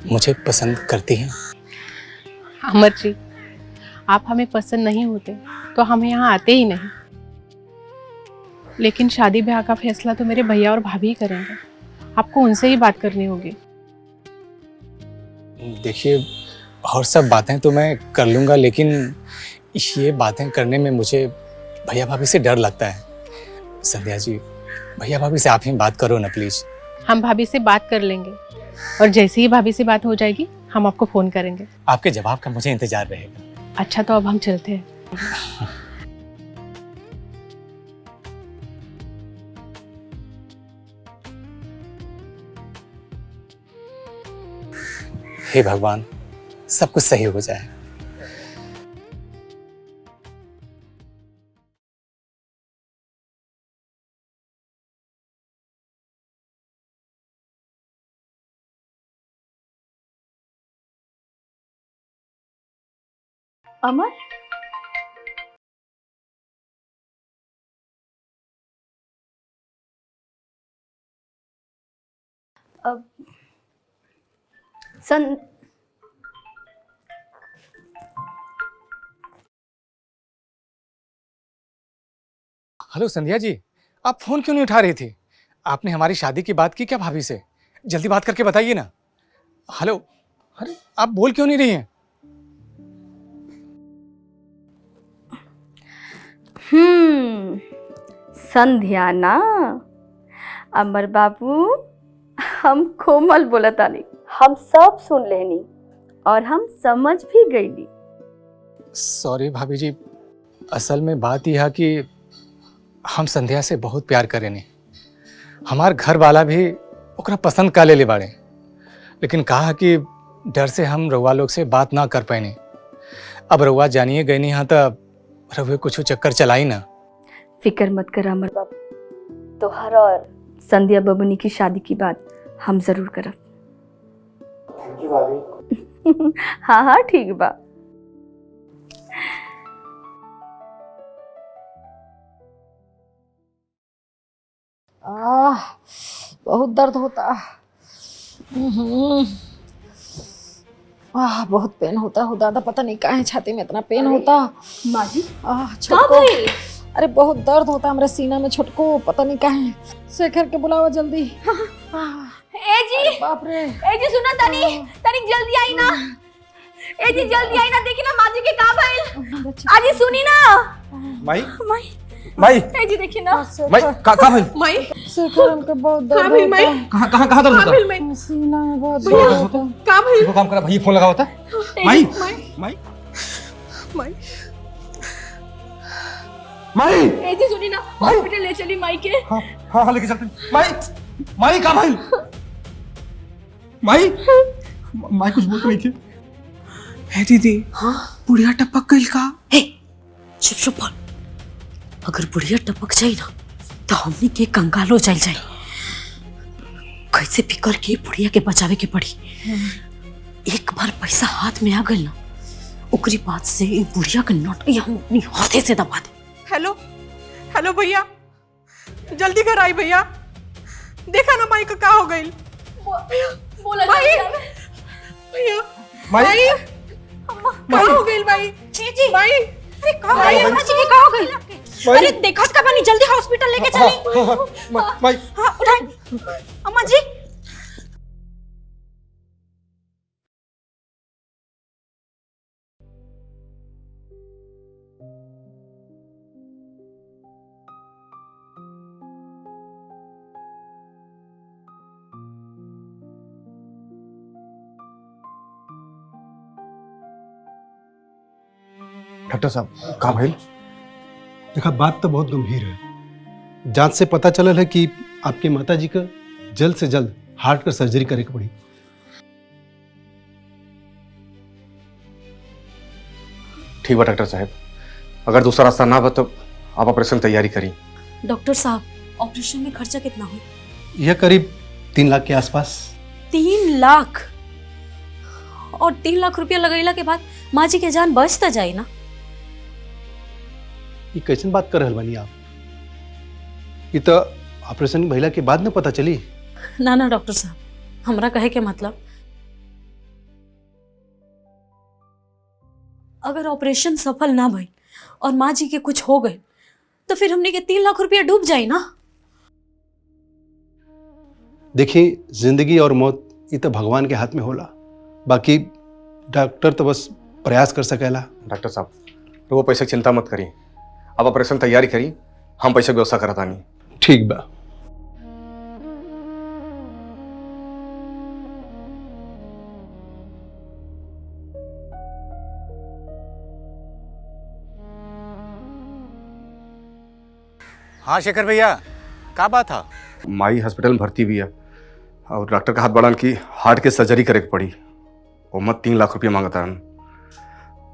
S15: मुझे पसंद करती हैं?
S8: अमर जी, आप हमें पसंद नहीं होते तो हम यहाँ आते ही नहीं, लेकिन शादी ब्याह का फैसला तो मेरे भैया और भाभी ही करेंगे। आपको उनसे ही बात करनी होगी।
S15: देखिए, और सब बातें तो मैं कर लूँगा, लेकिन ये बातें करने में मुझे भैया भाभी से डर लगता है। संध्या जी, भैया भाभी से आप ही बात करो ना प्लीज।
S8: हम भाभी से बात कर लेंगे और जैसे ही भाभी से बात हो जाएगी हम आपको फोन करेंगे।
S15: आपके जवाब का मुझे इंतजार रहेगा।
S8: अच्छा, तो अब हम चलते हैं।
S15: हे भगवान, सब कुछ सही हो जाए।
S7: अमर, अब
S15: हेलो संध्या जी, आप फोन क्यों नहीं उठा रही थी? आपने हमारी शादी की बात की क्या भाभी से? जल्दी बात करके बताइए ना। हेलो, अरे आप बोल क्यों नहीं रही हैं?
S7: संध्या ना, अमर बाबू, हम कोमल बोलतानी, हम सब सुन लेनी और हम समझ भी गईली।
S15: सॉरी भाभी जी, असल में बात यह है कि हम संध्या से बहुत प्यार करेनी। हमार घर वाला भी ओकरा पसंद का ले बाड़े, लेकिन कहा कि डर से हम रउआ लोग से बात ना कर पाए। अब रउआ जानिए गई नहीं, हाँ तो रउए कुछ चक्कर चलाई ना।
S7: फिक्र मत कर अमर बाबू, तोहर और संध्या बबुनी की शादी की बात हम जरूर करब। हाँ हाँ ठीक बा।
S2: बहुत दर्द होता। बहुत पेन होता हो दादा, पता नहीं काहे छाती में इतना पेन होता।
S7: माँ जी
S2: छोटको, अरे बहुत दर्द होता हमरे सीना में छोटको, पता नहीं काहे। शेखर के बुलावा जल्दी।
S1: ए जी,
S2: बाप रे।
S1: ए जी सुना तनी, तनी जल्दी आई ना। ए जी जल्दी आई ना, देखी ना माँ जी के का भइल। आजी सुनी ना।
S12: माई
S1: माई
S12: माई
S1: ए जी देखी ना।
S12: माई का भइल?
S2: माई शेखर हमके बहुत दर्द
S1: का भइल माई?
S2: होता।
S12: कहाँ दर्द होता?
S1: माई
S2: सीना में बहुत दर्द होता।
S1: का भइल?
S12: वो काम करा, भैया फोन लगा होता। माई माई
S1: माई
S12: माई
S1: ए जी सुनी ना, हॉस्पिटल ले चली माई के।
S12: हाँ हाँ हाँ लेके चलते। माई माई का भइल? माई माई कुछ बोल नहीं थी।
S4: है दीदी।
S5: हाँ
S4: बुढ़िया टपक गई का?
S5: चुप चुप बोल। अगर बुढ़िया टपक जाई ना तो हमने के कंगाल हो जाई। कैसे भी करके बुढ़िया के बचावे के पड़ी। एक बार पैसा हाथ में आ गई ना, ओकरी बाद से ये बुढ़िया के नोट हम अपनी हाथे से दबा दे।
S4: हेलो हेलो भैया, जल्दी घर आई भैया। देखा ना माई का क्या हो गई।
S1: बोला
S4: माई भैया माई क्या हो गई माई?
S5: जी
S4: माई
S5: अरे का अम्मा जी का हो गई? अरे देखत का बनी, जल्दी हॉस्पिटल लेके चली।
S12: माई
S5: हाँ उठाई अम्मा जी।
S12: डॉक्टर साहब का भइल?
S20: देखा बात तो बहुत गंभीर है। जांच से पता चलल है कि आपके माताजी का जल्द से जल्द हार्ट का सर्जरी करे के पड़ी।
S9: ठीक बा डॉक्टर साहब, अगर दूसरा रास्ता ना बा तो आप ऑपरेशन तैयारी करी।
S5: डॉक्टर साहब ऑपरेशन में खर्चा कितना हो?
S20: यह करीब 3 लाख के आसपास।
S5: 3 लाख? और 3 लाख रुपया लगैला के बाद माँ जी के जान बच तो जाए ना।
S20: ये कैसन बात कर रहल बानी आप? ये तो ऑपरेशन भइला के बाद न पता चली।
S5: ना ना डॉक्टर साहब, हमरा कहे के मतलब अगर ऑपरेशन सफल ना भई और माँ जी के कुछ हो गए तो फिर हमने के 3 लाख रुपया डूब जाए ना।
S20: देखिए जिंदगी और मौत ये तो भगवान के हाथ में होला, बाकी डॉक्टर तो बस प्रयास कर सकेला।
S9: डॉक्टर साहब तो वो पैसे की चिंता मत करिए, आप ऑपरेशन तैयारी करी, हम पैसे की व्यवस्था करता नहीं।
S20: ठीक बा।
S15: हाँ शेखर भैया, का बात था?
S9: माई हॉस्पिटल में भर्ती भी है और डॉक्टर का हाथ बढ़ान की हार्ट के सर्जरी करे के पड़ी। वो मत 3 लाख रुपया मांगता है।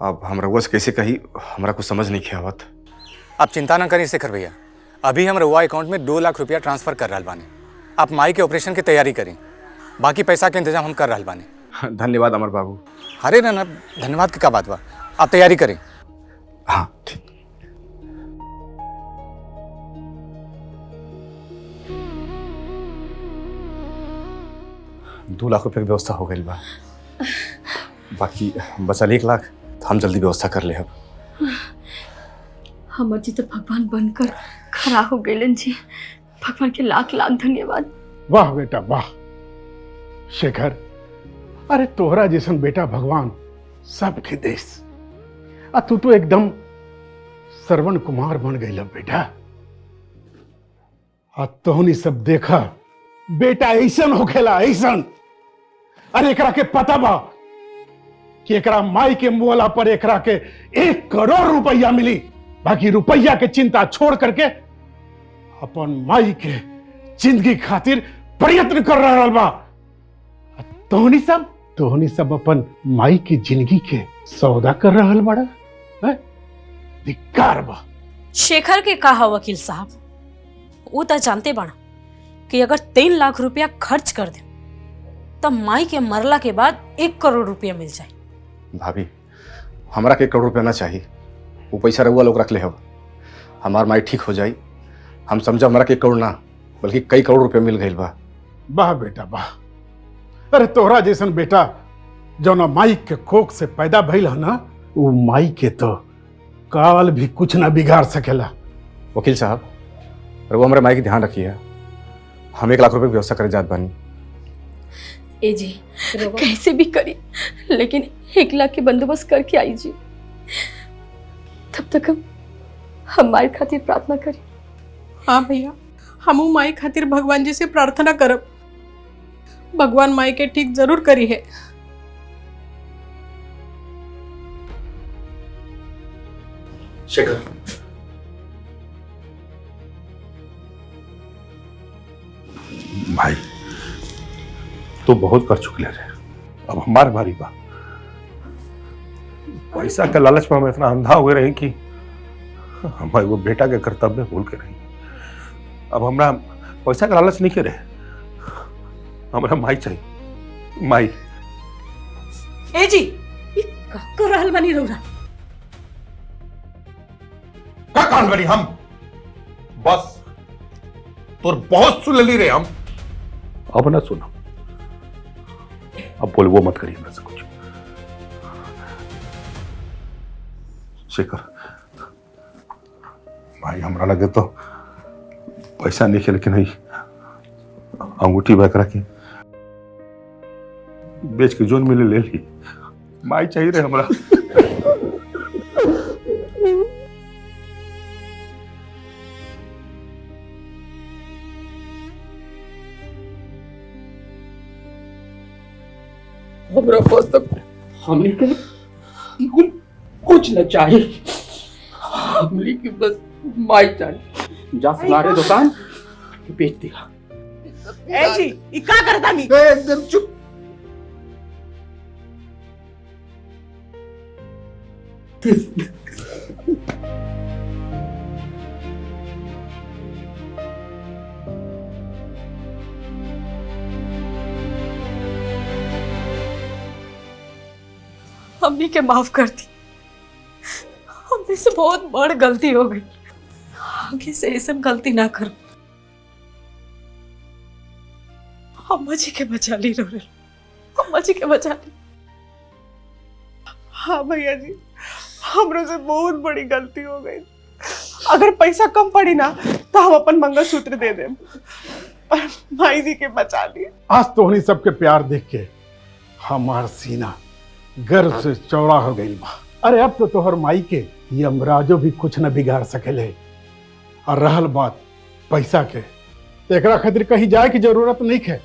S9: अब हम रउआ से कैसे कही, हमरा कुछ समझ नहीं किया आवत।
S15: आप चिंता ना करिए शेखर भैया, अभी हम रउआ अकाउंट में 2 लाख रुपया ट्रांसफर कर रहल बानी। आप माई के ऑपरेशन की तैयारी करें, बाकी पैसा के इंतजाम हम कर रहल बानी।
S9: धन्यवाद अमर बाबू।
S15: अरे ना ना धन्यवाद की का बात बा, आप तैयारी करें।
S9: हाँ ठीक। 2 लाख रुपए की व्यवस्था हो गई बा, बाकी बचल 1 लाख तो हम जल्दी व्यवस्था कर ले। अब
S7: हमर जी तो भगवान बनकर खड़ा हो गए जी। भगवान के लाख लाख धन्यवाद।
S11: वाह बेटा वाह शेखर, अरे तोहरा जैसन बेटा भगवान सबके देश। तू तो एकदम श्रवण कुमार बन गई बेटा। तोहनी सब देखा बेटा ऐसन होखेला ऐसन। अरे एकरा के पता बा कि एकरा माई के मुआला पर एकरा के 1 करोड़ रुपया मिली, बाकी रुपया के चिंता छोड़ करके अपन माई के जिंदगी खातिर प्रयत्न कर रहा बा। तोहनी सब अपन माई की जिंदगी के सौदा कर रहा बड़ा। धिक्कार बा।
S5: शेखर के कहा वकील साहब, वो तो जानते बाड़ा कि अगर 3 लाख रुपया खर्च कर दे तब माई के मरला के बाद 1 करोड़ रुपया मिल जाए।
S9: भाभी हमरा के 1 करोड़ रुपया ना चाहिए, वो पैसा रउआ लोग रख ले हो। हमार माई ठीक हो जाई, हम समझा हमरा के 1 करोड़ ना बल्कि कई करोड़ रुपया मिल गई बा।
S11: वाह बेटा वाह, अरे तोहरा जैसन बेटा जौना माई के कोख से पैदा भइल है ना, वो माई के तो काल भी कुछ ना बिगाड़ सकेला।
S9: वकील साहब, और वो हमारे माई की ध्यान रखिए। हम 1 लाख रुपए की व्यवस्था करे जात बानी।
S1: ए जी कैसे भी करी, लेकिन 1 लाख के बंदोबस्त करके आई जी। तब तक हम माई खातिर प्रार्थना करी।
S8: हाँ भैया, हमू माई खातिर भगवान जी से प्रार्थना करब। भगवान माई के ठीक जरूर करी है।
S12: शेखर, भाई तू बहुत कर चुकले रे, अब हमारे बारी बा। पैसा के लालच में हम इतना अंधा हुए रहे कि हमारे वो बेटा के कर्तव्य भूल के रही। अब हमरा पैसा का लालच नहीं करे, हमरा माई चाहिए, माई।
S17: ए जी, ये का कर रहल बनी रौरा?
S12: क्या कान बनी हम? बस तोर बहुत सुन ली रे हम, अब ना सुनो। अब बोल वो मत करिए मेरे से कुछ। शेखर भाई, हमरा लगे तो पैसा नहीं खेल के नहीं, अंगूठी बकरा के बेच के जोन मिले ले ली। माई चाहिए रे हमरा।
S10: हमरा पास तक हमने के कुछ न चाहिए, हमने की बस माई चाहिए। जा सुनारे दुकान बेच दिया।
S4: ए जी, ये का करता नहीं?
S12: एकदम चुप।
S8: हमनी के माफ कर दी। हमने से बहुत बड़ गलती हो गई। आगे से ये सब गलती ना करो। अम्मा जी के बचा ली रो, अम्मा जी के बचा ली।
S4: हाँ भैया जी, हमरो से बहुत बड़ी गलती हो गई। अगर पैसा कम पड़ी ना तो हम अपन मंगलसूत्र दे दें, पर माई जी के बचा ली।
S11: आज तोहनी सबके प्यार देख के हमार सीना गर्व से चौड़ा हो गई बा। अरे अब तो तोहर माई के ये अमराजो भी कुछ न बिगाड़ सकेले। और रहल बात पैसा के, तो एकरा खातिर कहीं जाए की जरूरत नहीं है।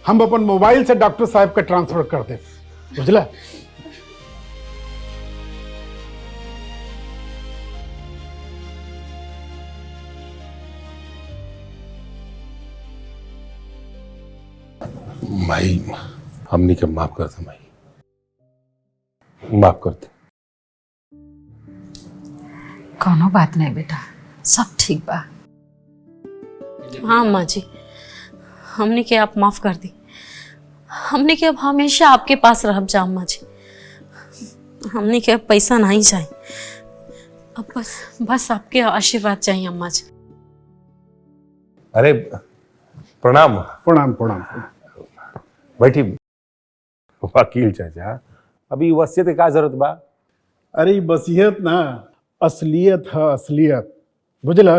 S11: हम अपन मोबाइल से डॉक्टर साहब का ट्रांसफर कर दे, बुझला?
S12: माई, हमनी के माफ कर दे माई, माफ कर दे।
S2: कोनो बात नहीं बेटा, सब ठीक बा।
S5: हाँ अम्मा जी, हमने के आप माफ कर दी। हमने के अब हमेशा आपके पास रह जा अम्मा जी। हमने के अब पैसा नहीं चाहिए, अब बस आपके आशीर्वाद चाहिए अम्मा जी।
S12: अरे प्रणाम।
S11: प्रणाम प्रणाम।
S12: बैठी। वकील चाचा, अभी वसीयत के का जरूरत बा?
S11: अरे वसीयत ना असलियत है, असलियत, बुझल?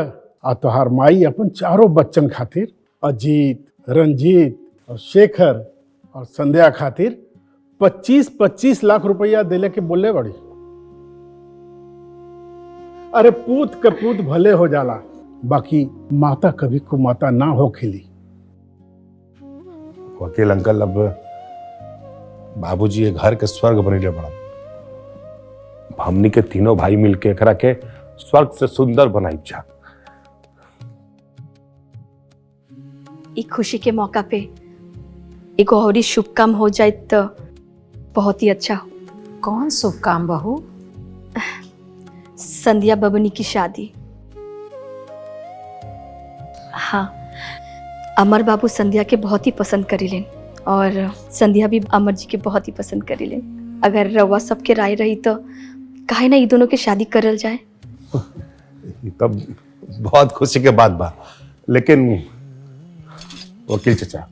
S11: आ तोहार माई अपन चारों बच्चन खातिर, अजीत, रंजीत और शेखर और संध्या खातिर 25-25 लाख रुपया देले के बोले बड़ी। अरे पूत के पूत भले हो जाला, बाकी माता कभी कुमाता ना हो खिली।
S12: वकील अंकल, अब बाबूजी ये घर के स्वर्ग बने बड़ा। हमनी के तीनों भाई मिलके एकरा के स्वर्ग से सुंदर बनाई जा।
S7: एक खुशी के मौका पे एक और ही शुभ काम हो जाए तो बहुत ही अच्छा हो।
S2: कौन शुभ काम बहू?
S7: संध्या बबनी की शादी। हाँ, अमर बाबू संध्या के बहुत ही पसंद करीलेन और संध्या भी अमर जी के बहुत ही पसंद करीलेन। अगर रवा सबके राय रही तो काहे ना ये दोनों की शादी करल जाए।
S12: तब बहुत खुशी के बात बा, लेकिन वकील चाचा,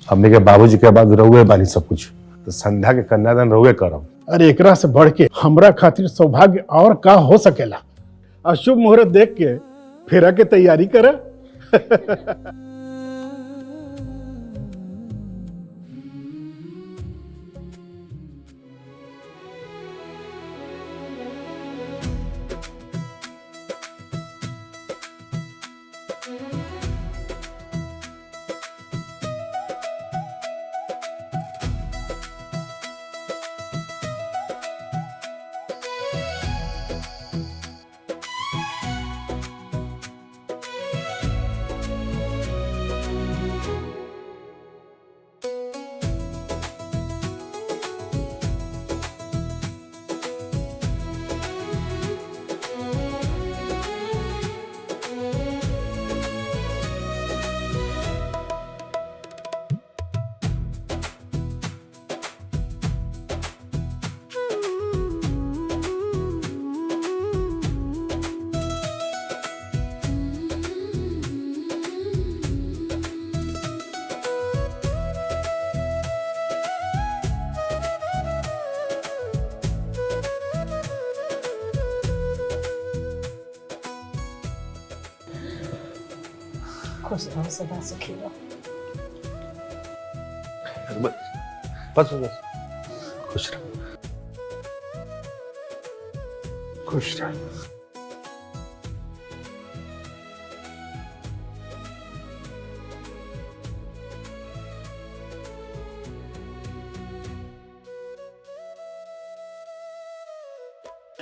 S12: हमने के बाबूजी के बाद रहुए बानी सब कुछ। तो संध्या के कन्यादान रोगे करम।
S11: अरे एकरा से बढ़ के हमरा खातिर सौभाग्य और का हो सकेला। अशुभ मुहूर्त देख के फेरा के तैयारी करा।
S2: खुश रहो, सदा सुखी रहो।
S12: बस बस खुश रहो, खुश रहो।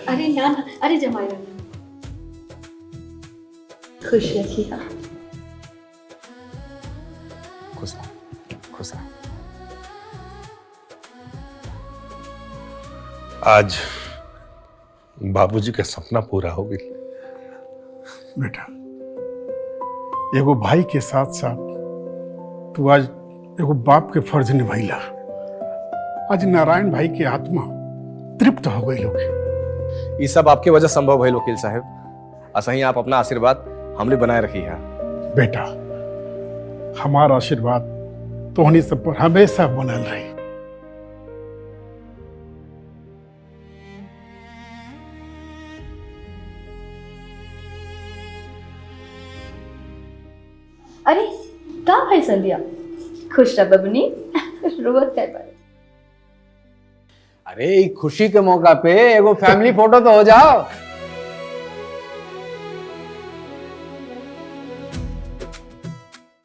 S7: अरे ना ना, अरे जमाई रखना। खुश रखिएगा।
S12: खुश रहो, खुश रहो। आज बाबूजी का सपना पूरा हो गया।
S11: बेटा, एगो भाई के साथ साथ तू आज एगो बाप के फर्ज निभाइला। आज नारायण भाई की आत्मा तृप्त हो गई लोग।
S9: ये सब आपके वजह संभव है वकील साहब। असही आप अपना आशीर्वाद हमने बनाए रखी है।
S11: बेटा, हमारा आशीर्वाद तोहनी सब पर हमेशा बनल रही।
S7: अरे का भाई संध्या, खुश रह बबनी। रोवत कर बारे।
S10: अरे खुशी के मौका पे एगो फैमिली फोटो तो हो जाओ।